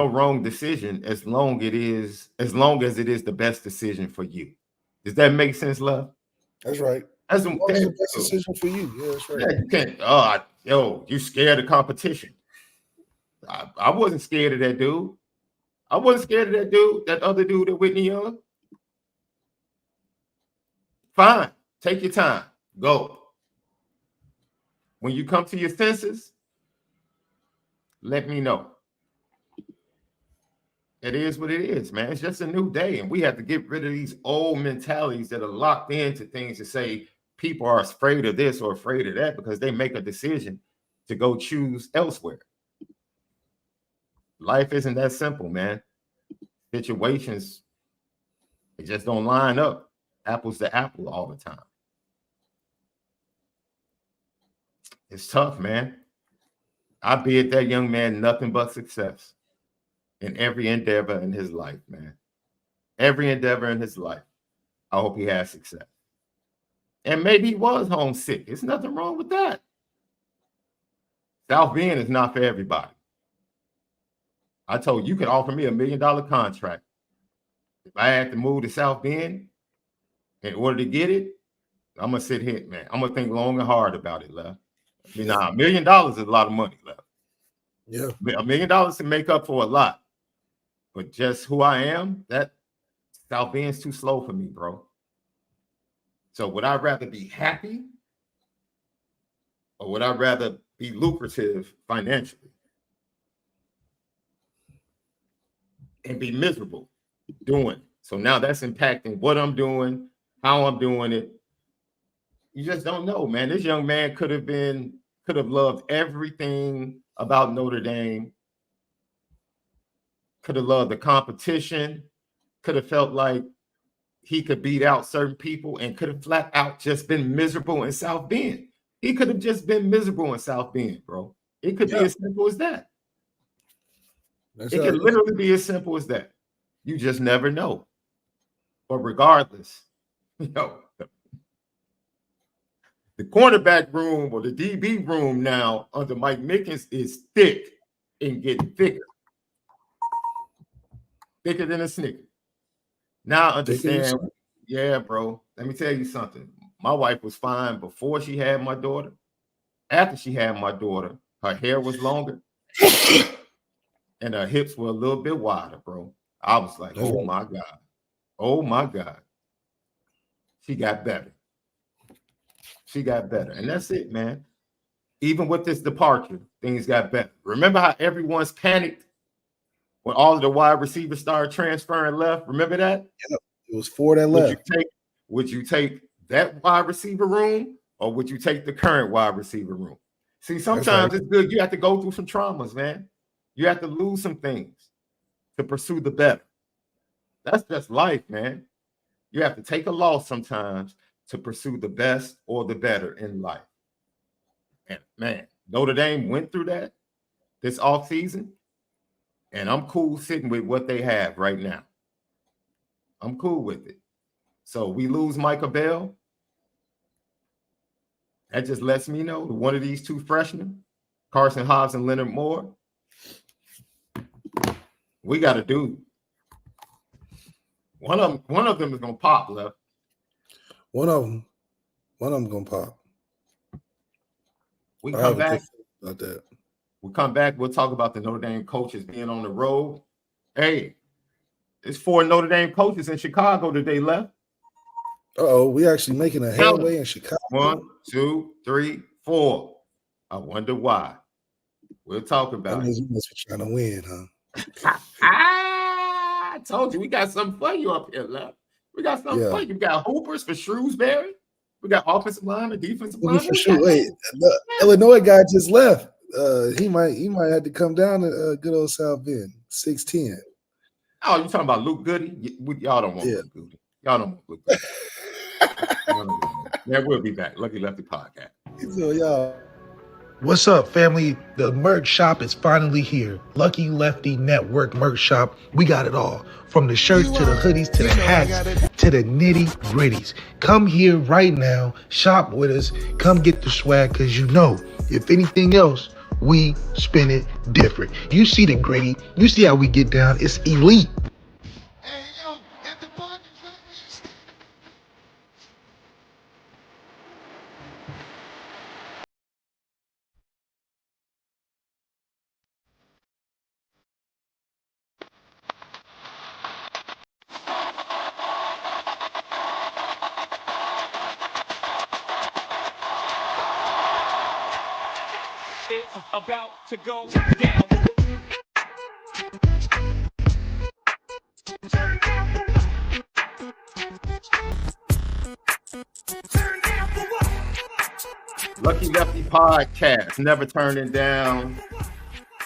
wrong decision as long as it is the best decision for you. Does that make sense, Love? That's right. That's the best decision for you. Yeah, that's right. Yeah, you can't. You scared of competition. I wasn't scared of that dude. I wasn't scared of that dude, that other dude at Whitney Young. Fine. Take your time. Go. When you come to your senses, let me know. It is what it is, man. It's just a new day, and we have to get rid of these old mentalities that are locked into things to say people are afraid of this or afraid of that because they make a decision to go choose elsewhere. Life isn't that simple, man. Situations, they just don't line up apples to apple all the time. It's tough, man. I bid that young man nothing but success in every endeavor in his life, man. Every endeavor in his life. I hope he has success. And maybe he was homesick. There's nothing wrong with that. South Bend is not for everybody. I told you could offer me $1 million contract. If I had to move to South Bend in order to get it, I'm going to sit here, man. I'm going to think long and hard about it, Left. $1 million is a lot of money, Left. Yeah. $1 million to make up for a lot. But just who I am, that South Bend's too slow for me, bro. So would I rather be happy or would I rather be lucrative financially and be miserable doing? So now that's impacting what I'm doing, how I'm doing it. You just don't know, man. This young man could have loved everything about Notre Dame, could have loved the competition, could have felt like he could beat out certain people, and could have flat out just been miserable in South Bend. He could have just been miserable in South Bend, bro. It could be as simple as that. It could literally be as simple as that. You just never know. But regardless, the cornerback room or the DB room now under Mike Mickens is thick and getting thicker. Thicker than a Snicker. Now I understand. Yeah, bro. Let me tell you something. My wife was fine before she had my daughter. After she had my daughter, her hair was longer and her hips were a little bit wider, bro. I was like, oh my God. Oh my God. She got better. She got better. And that's it, man. Even with this departure, things got better. Remember how everyone's panicked when all of the wide receivers started transferring left? Remember that? Yep. It was 4 that left. Would you take that wide receiver room or would you take the current wide receiver room? See, sometimes it's good. You have to go through some traumas, man. You have to lose some things to pursue the better. That's just life, man. You have to take a loss sometimes to pursue the best or the better in life. And man, Notre Dame went through that this offseason, and I'm cool sitting with what they have right now. I'm cool with it. So we lose Micah Bell. That just lets me know that one of these two freshmen, Carson Hobbs and Leonard Moore, we got to do. One of them is gonna pop, Left. One of them gonna pop. We come back. About that. We come back, we'll talk about the Notre Dame coaches being on the road. Hey, it's 4 Notre Dame coaches in Chicago that they left. Uh-oh, we actually making a headway in Chicago. 1, 2, 3, 4. I wonder why. We'll talk That about it. means we must be trying to win, huh? I told you we got something for you up here, left. We got something for you. We got hoopers for Shrewsbury. We got offensive linemen, defensive linemen. For sure. Wait, the Illinois guy just left. He might have to come down to good old South Bend, 6'10". Oh, you talking about Luke Goody? Y'all don't want Luke Goody. Y'all don't want Luke Goody. Man, we'll be back. Lucky Lefty Podcast. So y'all. What's up, family? The merch shop is finally here. Lucky Lefty Network merch shop. We got it all. From the shirts to the hoodies to the hats to the nitty gritties. Come here right now. Shop with us. Come get the swag because you know, if anything else, we spin it different. You see the gritty. You see how we get down. It's elite. Hey, yo, at the party, It's about to go down. Lucky Lefty Podcast, never turning down.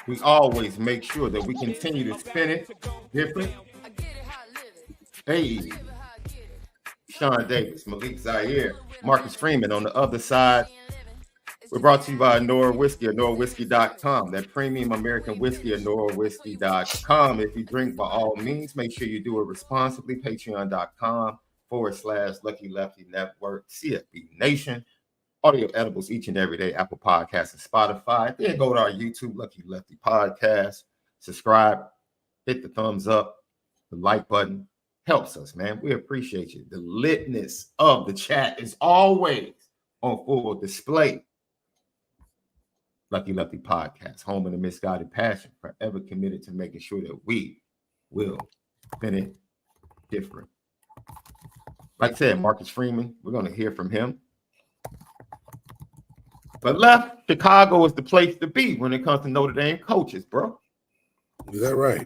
We always make sure that we continue to spin it different. Hey, Shaun Davis, Malik ZAIRE, Marcus Freeman on the other side. We're brought to you by ONORA Whiskey, ONORAWhiskey.com. That premium American whiskey, ONORAWhiskey.com. If you drink, by all means, make sure you do it responsibly. Patreon.com/Lucky Lefty Network, CFB Nation. Audio edibles each and every day, Apple Podcasts and Spotify. Then go to our YouTube, Lucky Lefty Podcast. Subscribe, hit the thumbs up, the like button. Helps us, man. We appreciate you. The litness of the chat is always on full display. Lucky Lefty Podcast, home of the misguided passion, forever committed to making sure that we will spin it different. Like I said, Marcus Freeman, we're going to hear from him. But left, Chicago is the place to be when it comes to Notre Dame coaches, bro. Is that right?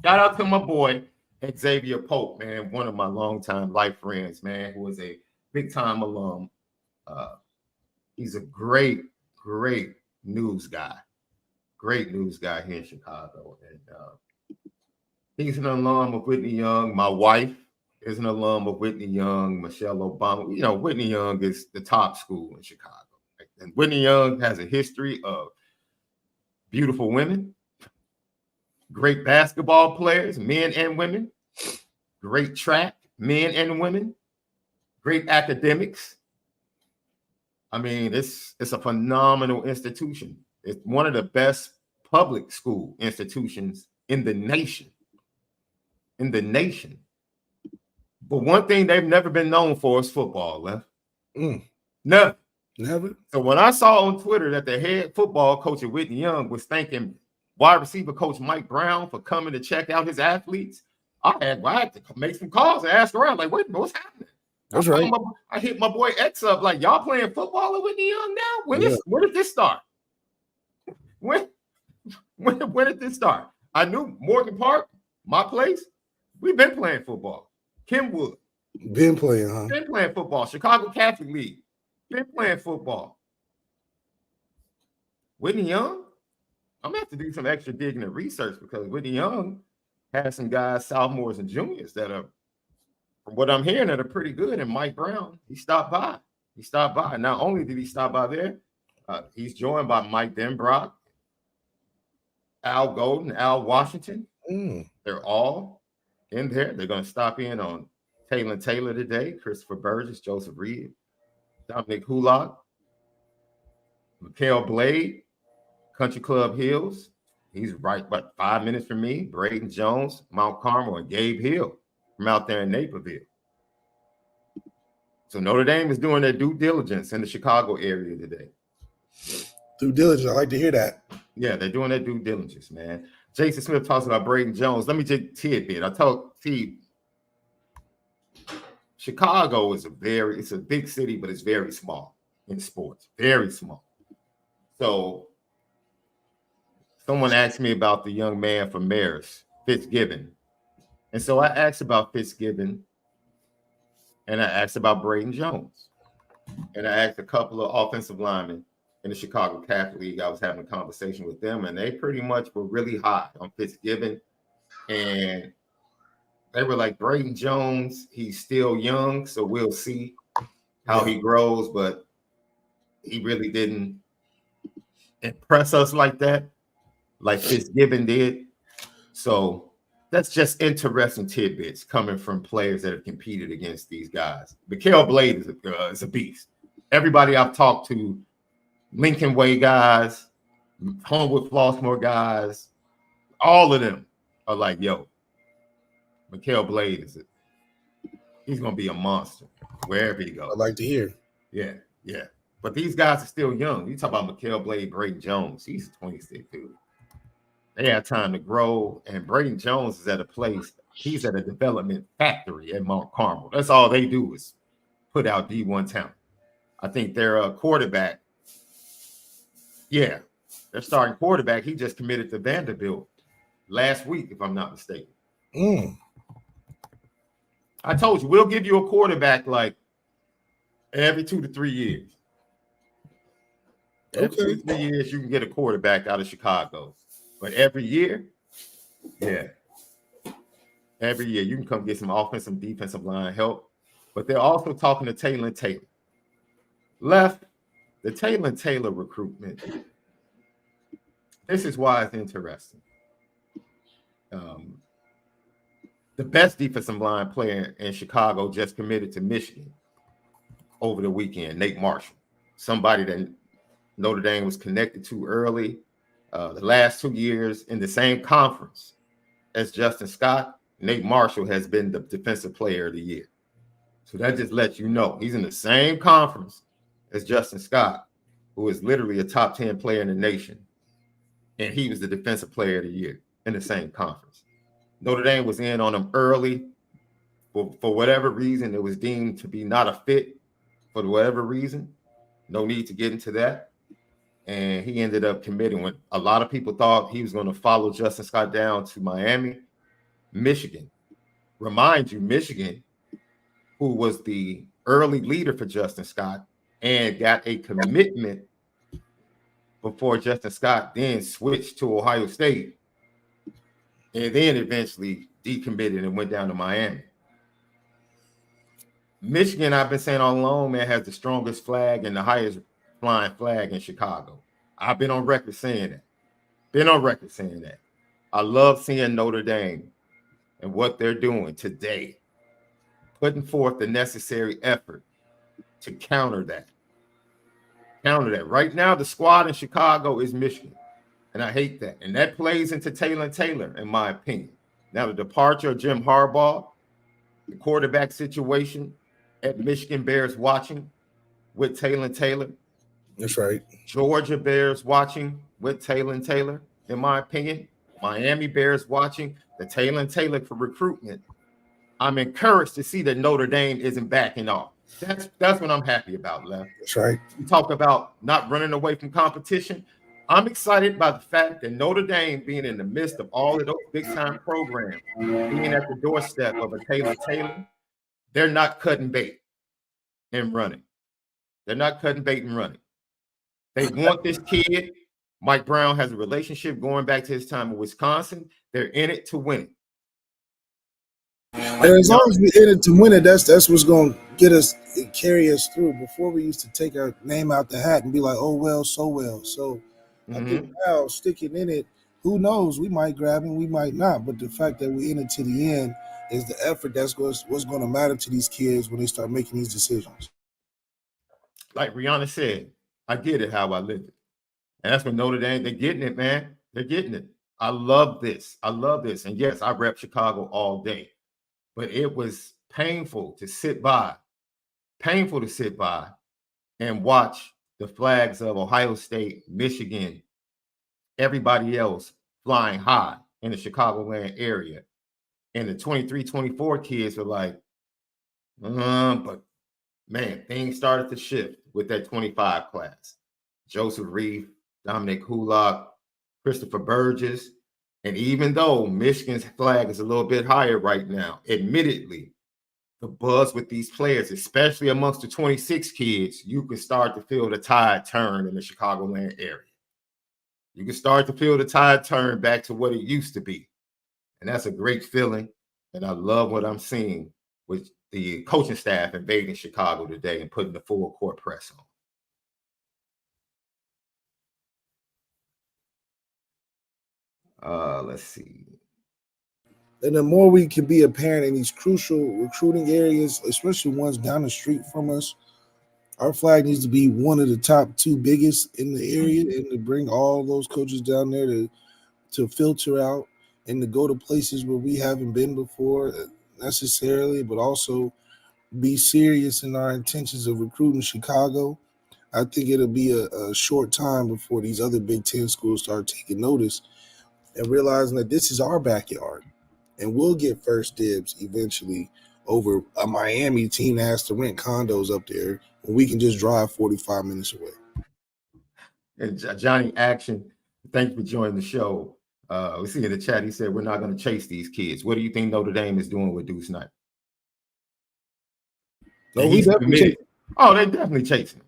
Shout out to my boy, Xavier Pope, man, one of my longtime life friends, man, who is a big-time alum. He's a great news guy. Great news guy here in Chicago. And he's an alum of Whitney Young. My wife is an alum of Whitney Young, Michelle Obama. You know, Whitney Young is the top school in Chicago. And Whitney Young has a history of beautiful women, great basketball players, men and women, great track, men and women, great academics. I mean, it's a phenomenal institution. It's one of the best public school institutions in the nation. But one thing they've never been known for is football, left. Never. So when I saw on Twitter that the head football coach at Whitney Young was thanking wide receiver coach Mike Brown for coming to check out his athletes, I had to make some calls and ask around, like, wait, what's happening? That's right. I hit my boy X up, like, y'all playing football at Whitney Young now? When did this start? When did this start? I knew Morgan Park, my place. We've been playing football. Kenwood. Been playing, huh? Been playing football. Chicago Catholic League. Been playing football. Whitney Young? I'm going to have to do some extra digging and research because Whitney Young has some guys, sophomores and juniors that are, from what I'm hearing, that are pretty good. And Mike Brown, he stopped by. Not only did he stop by there, he's joined by Mike Denbrock, Al Golden, Al Washington. They're all in there. They're going to stop in on Taylor today, Christopher Burgess, Joseph Reed, Dominic Hulock, Mikael Blade, Country Club Hills. He's right about 5 minutes from me. Braden Jones, Mount Carmel, and Gabe Hill from out there in Naperville. So Notre Dame is doing their due diligence in the Chicago area today. Due diligence. I like to hear that. Yeah, they're doing their due diligence, man. Jason Smith talks about Braden Jones. Let me just tidbit. I told Steve, Chicago is it's a big city, but it's very small in sports. Very small. So someone asked me about the young man from Marist, Fitzgibbon. And so I asked about Fitzgibbon, and I asked about Braden Jones. And I asked a couple of offensive linemen in the Chicago Catholic League. I was having a conversation with them, and they pretty much were really high on Fitzgibbon. And they were like, Braden Jones, he's still young, so we'll see how he grows, but he really didn't impress us like that, like Fitzgibbon did. So that's just interesting tidbits coming from players that have competed against these guys. Mikael Blade is a beast. Everybody I've talked to, Lincoln Way guys, Homewood Flossmoor guys, all of them are like, yo, Mikael Blade he's going to be a monster wherever he goes. I'd like to hear. Yeah, yeah. But these guys are still young. You talk about Mikael Blade, Braden Jones. He's 26, dude. They have time to grow, and Braden Jones is at a place. He's at a development factory at Mount Carmel. That's all they do is put out D1 talent. I think their quarterback, their starting quarterback, he just committed to Vanderbilt last week, if I'm not mistaken. I told you, we'll give you a quarterback like every 2 to 3 years. Every 2 to 3 years, you can get a quarterback out of Chicago. But every year, every year, you can come get some offensive, defensive line help. But they're also talking to Taylor Taylor. The Taylor recruitment. This is why it's interesting. The best defensive line player in Chicago just committed to Michigan over the weekend, Nate Marshall, somebody that Notre Dame was connected to early. The last 2 years in the same conference as Justin Scott, Nate Marshall has been the defensive player of the year. So that just lets you know he's in the same conference as Justin Scott, who is literally a top 10 player in the nation. And he was the defensive player of the year in the same conference. Notre Dame was in on him early. For whatever reason, it was deemed to be not a fit for whatever reason. No need to get into that. And he ended up committing when a lot of people thought he was going to follow Justin Scott down to Miami. Michigan. Remind you, Michigan, who was the early leader for Justin Scott and got a commitment before Justin Scott then switched to Ohio State and then eventually decommitted and went down to Miami. Michigan, I've been saying all along, man, has the strongest flag and the highest flying flag in Chicago. I've been on record saying that. I love seeing Notre Dame and what they're doing today, putting forth the necessary effort to counter that. Right now, the squad in Chicago is Michigan, and I hate that. And that plays into Taylor, in my opinion. Now, the departure of Jim Harbaugh, the quarterback situation at Michigan bears watching with Taylor. That's right. Georgia bears watching with Taylor, in my opinion. Miami bears watching the Taylor for recruitment. I'm encouraged to see that Notre Dame isn't backing off. That's what I'm happy about, Left. That's right. You talk about not running away from competition. I'm excited by the fact that Notre Dame being in the midst of all of those big-time programs, being at the doorstep of a Taylor, they're not cutting bait and running. They want this kid. Mike Brown has a relationship going back to his time in Wisconsin. They're in it to win it. And as long as we're in it to win it, that's what's going to get us and carry us through. Before we used to take our name out the hat and be like, oh, well, so well. So I think now sticking in it, who knows? We might grab him, we might not. But the fact that we're in it to the end is the effort that's what's going to matter to these kids when they start making these decisions. Like Rihanna said, I get it how I live it. And that's what Notre Dame, they're getting it, man. They're getting it. I love this. And yes, I rep Chicago all day. But it was painful to sit by painful to sit by and watch the flags of Ohio State, Michigan, everybody else flying high in the Chicagoland area. And the 23, 24 kids were like, but man, things started to shift with that 25 class. Joseph Reeve, Dominic Hulock, Christopher Burgess. And even though Michigan's flag is a little bit higher right now, admittedly, the buzz with these players, especially amongst the 26 kids, you can start to feel the tide turn in the Chicagoland area. You can start to feel the tide turn back to what it used to be. And that's a great feeling. And I love what I'm seeing with the coaching staff invading Chicago today and putting the full court press on. Let's see. And the more we can be apparent in these crucial recruiting areas, especially ones down the street from us, our flag needs to be one of the top 2 biggest in the area, and to bring all those coaches down there to filter out and to go to places where we haven't been before necessarily, but also be serious in our intentions of recruiting Chicago. I think it'll be a short time before these other Big Ten schools start taking notice and realizing that this is our backyard, and we'll get first dibs eventually over a Miami team that has to rent condos up there when we can just drive 45 minutes away. And Johnny Action, thank you for joining the show. We see in the chat, he said, we're not going to chase these kids. What do you think Notre Dame is doing with Deuce Knight? No, we definitely Oh, they definitely chasing him.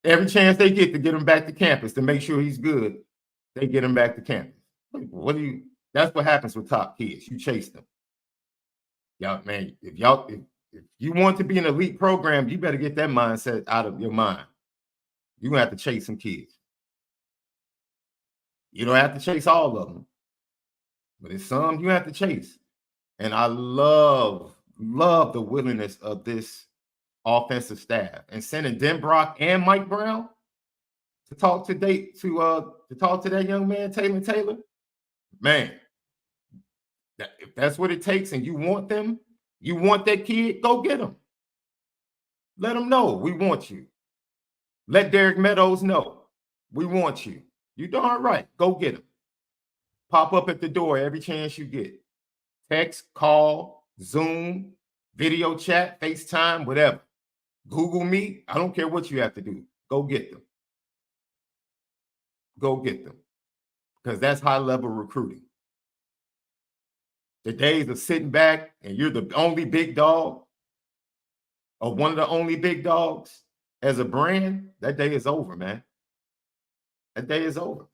Every chance they get to get him back to campus to make sure he's good, they get him back to campus. That's what happens with top kids. You chase them. Y'all, man, if you want to be an elite program, you better get that mindset out of your mind. You're going to have to chase some kids. You don't have to chase all of them, but it's some you have to chase. And I love the willingness of this offensive staff, and sending Denbrock and Mike Brown to talk to that young man, Taylor. Man, if that's what it takes and you want that kid, go get him. Let them know we want you. Let Derek Meadows know we want you. You darn right. Go get him. Pop up at the door every chance you get. Text, call, Zoom, video chat, FaceTime, whatever. Google Meet. I don't care what you have to do. Go get them. Go get them. Because that's high-level recruiting. The days of sitting back and you're the only big dog, or one of the only big dogs as a brand, that day is over, man. That day is over.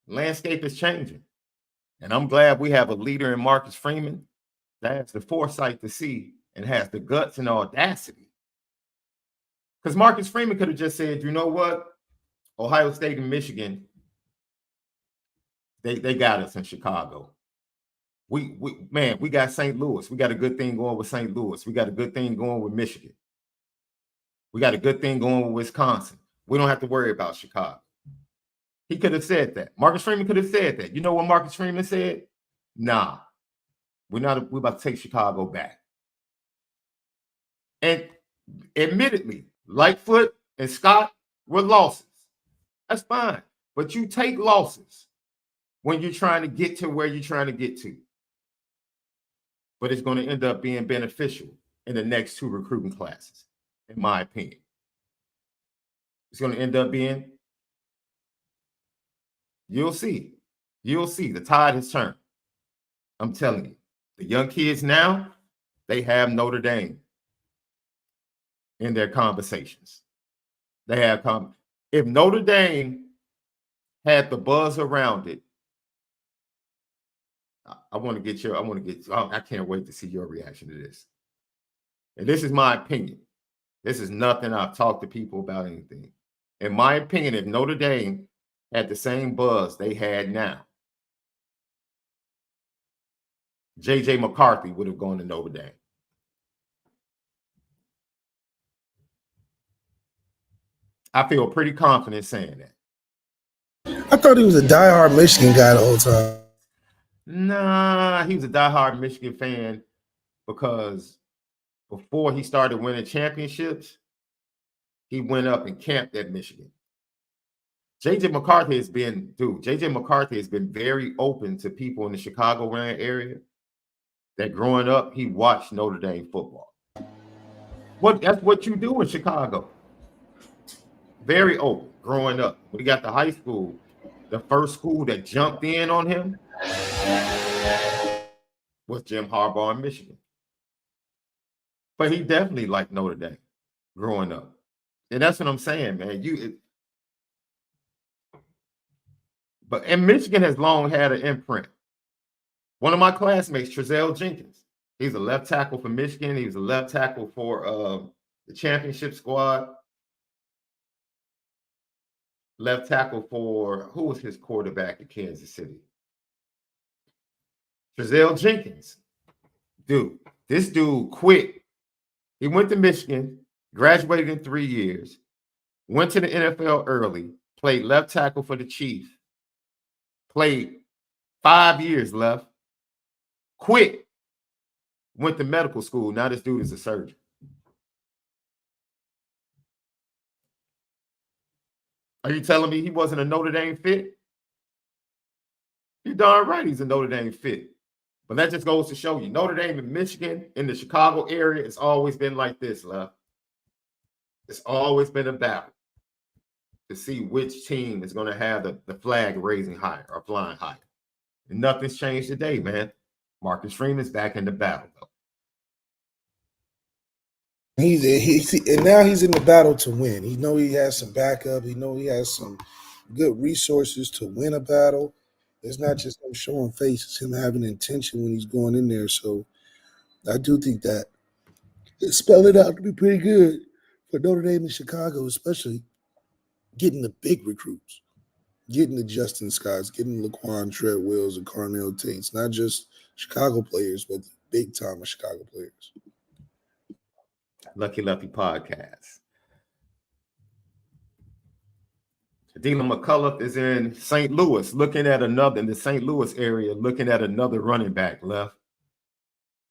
Landscape is changing. And I'm glad we have a leader in Marcus Freeman that has the foresight to see and has the guts and audacity. Because Marcus Freeman could have just said, you know what? Ohio State and Michigan, they got us in Chicago. We got St. Louis. We got a good thing going with St. Louis. We got a good thing going with Michigan. We got a good thing going with Wisconsin. We don't have to worry about Chicago. He could have said that. Marcus Freeman could have said that. You know what Marcus Freeman said? Nah, we're about to take Chicago back. And admittedly, Lightfoot and Scott were losses. That's fine. But you take losses when you're trying to get to where you're trying to get to. But it's going to end up being beneficial in the next 2 recruiting classes, in my opinion. It's going to end up being, you'll see. You'll see. The tide has turned. I'm telling you. The young kids now, they have Notre Dame in their conversations. They have if Notre Dame had the buzz around it, I can't wait to see your reaction to this. And this is my opinion. This is nothing I've talked to people about anything. In my opinion, if Notre Dame had the same buzz they had now, J.J. McCarthy would have gone to Notre Dame. I feel pretty confident saying that. I thought he was a diehard Michigan guy the whole time. Nah, he was a diehard Michigan fan because before he started winning championships, he went up and camped at Michigan. JJ McCarthy has been very open to people in the Chicago area that growing up, he watched Notre Dame football. That's what you do in Chicago. Very open growing up. When he got to high school, the first school that jumped in on him was Jim Harbaugh in Michigan. But he definitely liked Notre Dame growing up. And that's what I'm saying, man. And Michigan has long had an imprint. One of my classmates, Trezell Jenkins, he's a left tackle for Michigan. He was a left tackle for the championship squad. Left tackle for, who was his quarterback at Kansas City? Trezell Jenkins. Dude, this dude quit. He went to Michigan, graduated in 3 years, went to the NFL early, played left tackle for the Chiefs, played 5 years left, quit, went to medical school. Now this dude is a surgeon. Are you telling me he wasn't a Notre Dame fit? You're darn right he's a Notre Dame fit. But that just goes to show you, Notre Dame and Michigan in the Chicago area, it's always been like this, love. It's always been a battle to see which team is going to have the flag raising higher or flying higher. And nothing's changed today, man. Marcus Freeman's back in the battle, though. And now he's in the battle to win. He know he has some backup. He know he has some good resources to win a battle. It's not just him showing face; it's him having intention when he's going in there. So I do think that it spelled it out to be pretty good for Notre Dame and Chicago, especially getting the big recruits, getting the Justin Scotts, getting Laquan Treadwells and Carnell Tates, not just Chicago players, but the big time of Chicago players. Lucky Lefty podcast. Dylan McCullough is in St. Louis, in the St. Louis area, looking at another running back left.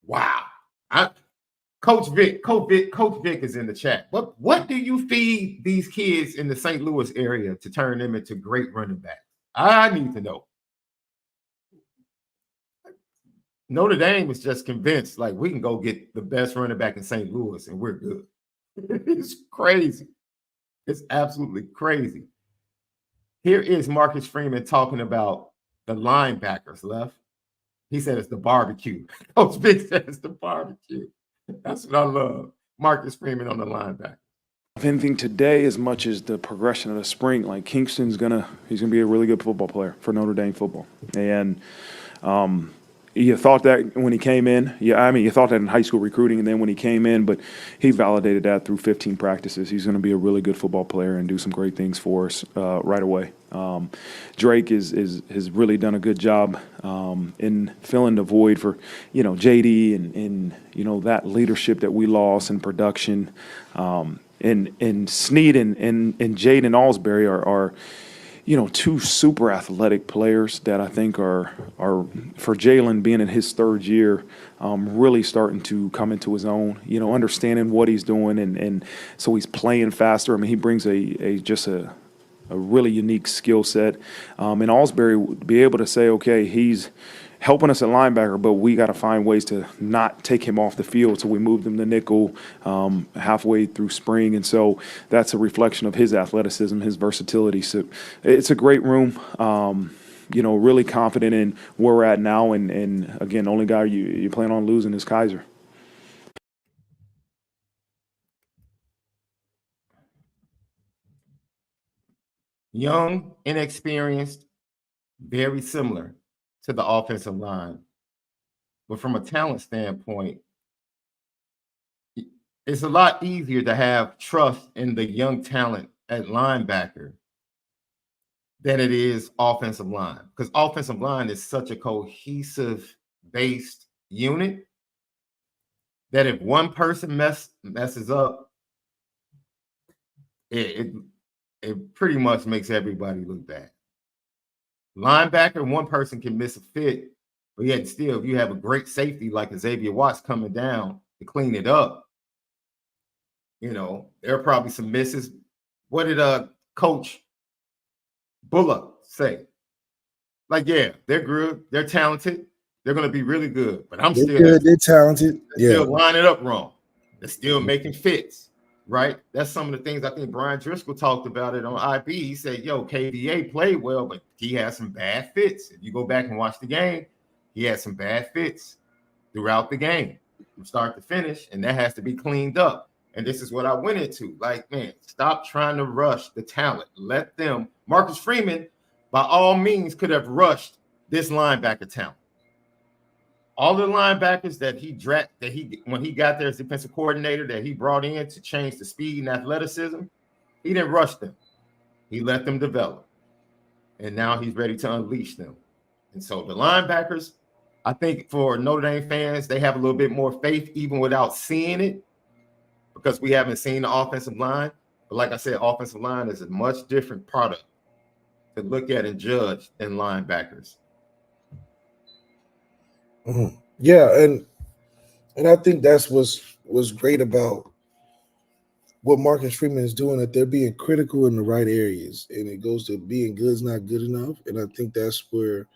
Wow. Coach Vic is in the chat. What do you feed these kids in the St. Louis area to turn them into great running backs? I need to know. Notre Dame is just convinced, like, we can go get the best running back in St. Louis and we're good. It's crazy. It's absolutely crazy. Here is Marcus Freeman talking about the linebackers left. He said it's the barbecue. Coach Vic said it's the barbecue. That's what I love. Marcus Freeman on the linebacker. If anything today, as much as the progression of the spring, like Kingston's he's gonna be a really good football player for Notre Dame football. And you thought that when he came in. You thought that in high school recruiting, and then when he came in, but he validated that through 15 practices. He's going to be a really good football player and do some great things for us right away. Drake has really done a good job in filling the void for, JD and that leadership that we lost in production. And Snead and Jaden Alsbury are two super athletic players that I think are for Jalen being in his third year, really starting to come into his own, understanding what he's doing. And so he's playing faster. I mean, he brings a really unique skill set. And Alsbury would be able to say, okay, he's helping us at linebacker, but we got to find ways to not take him off the field. So we moved him to nickel halfway through spring. And so that's a reflection of his athleticism, his versatility. So it's a great room, really confident in where we're at now. And again, the only guy you plan on losing is Kaiser. Young, inexperienced, very similar to the offensive line. But from a talent standpoint, it's a lot easier to have trust in the young talent at linebacker than it is offensive line, because offensive line is such a cohesive based unit that if one person messes up, it pretty much makes everybody look bad. Linebacker, one person can miss a fit, but yet still, if you have a great safety like Xavier Watts coming down to clean it up, You know, there are probably some misses. What did Coach Bullock say? Like, yeah, they're good, they're talented, they're going to be really good, but I'm They're still good. They're talented. still Yeah. lining up wrong. They're still making fits, right? That's some of the things I think Brian Driscoll talked about it on IB. He said, yo, KDA played well, but he had some bad fits. If you go back and watch the game, he had some bad fits throughout the game from start to finish, and that has to be cleaned up. And this is what I went into. Like, man, stop trying to rush the talent. Let them. Marcus Freeman, by all means, could have rushed this linebacker talent. All the linebackers that when he got there as defensive coordinator, that he brought in to change the speed and athleticism, he didn't rush them. He let them develop. And now he's ready to unleash them. And so the linebackers, I think for Notre Dame fans, they have a little bit more faith even without seeing it, because we haven't seen the offensive line. But like I said, offensive line is a much different product to look at and judge than linebackers. Mhm. Yeah, and I think that's what's great about what Marcus Freeman is doing, that they're being critical in the right areas, and it goes to being good is not good enough. And I think that's where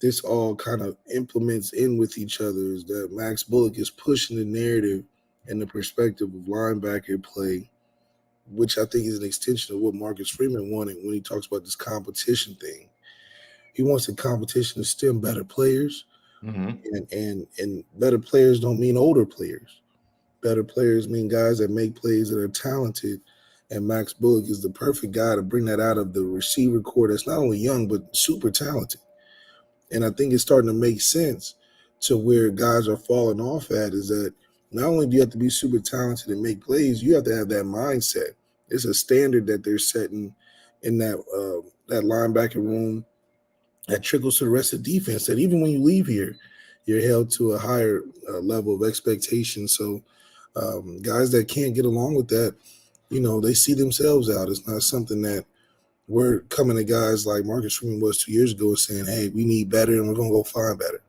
this all kind of implements in with each other, is that Max Bullock is pushing the narrative and the perspective of linebacker play, which I think is an extension of what Marcus Freeman wanted when he talks about this competition thing. He wants the competition to stem better players, and better players don't mean older players. Better players mean guys that make plays that are talented, and Max Bullock is the perfect guy to bring that out of the receiver core that's not only young but super talented. And I think it's starting to make sense to where guys are falling off at, is that not only do you have to be super talented and make plays, you have to have that mindset. It's a standard that they're setting in that linebacker room that trickles to the rest of the defense, that even when you leave here, you're held to a higher level of expectation. So guys that can't get along with that, you know, they see themselves out. It's not something that we're coming to guys like Marcus Freeman was 2 years ago saying, hey, we need better and we're going to go find better.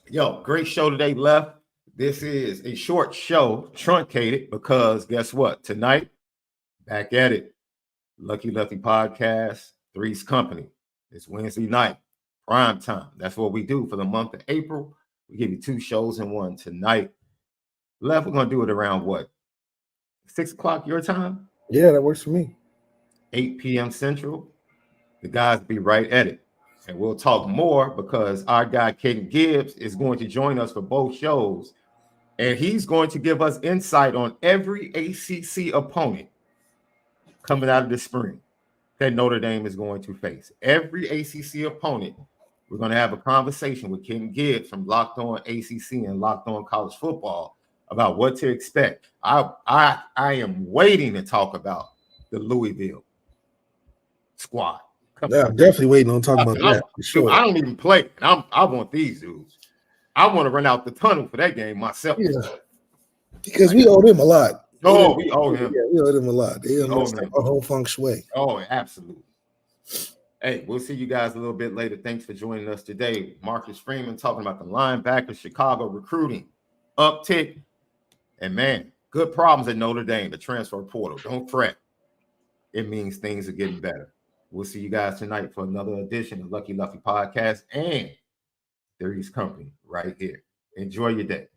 Yo, great show today, Left. This is a short show, truncated, because guess what? Tonight, back at it. Lucky Lefty Podcast, Three's Company. It's Wednesday night, prime time. That's what we do for the month of April. We give you 2 shows in one tonight. Left, we're going to do it around what? 6 o'clock your time? Yeah, that works for me. 8 p.m. Central. The guys be right at it. And we'll talk more because our guy, Caden Gibbs, is going to join us for both shows. And he's going to give us insight on every ACC opponent coming out of the spring that Notre Dame is going to face. Every ACC opponent, we're going to have a conversation with Caden Gibbs from Locked On ACC and Locked On College Football about what to expect. I am waiting to talk about the Louisville squad. Yeah, I'm definitely waiting on talking about that. For sure. I don't even play. I want these dudes. I want to run out the tunnel for that game myself. Yeah, because we owe them a lot. Oh, we owe him. Yeah, we owe them a lot. They messed up our whole feng shui. Oh, absolutely. Hey, we'll see you guys a little bit later. Thanks for joining us today. Marcus Freeman talking about the linebackers, Chicago recruiting uptick. And man, good problems at Notre Dame, the transfer portal. Don't fret. It means things are getting better. We'll see you guys tonight for another edition of Lucky Lefty Podcast and Three's Company right here. Enjoy your day.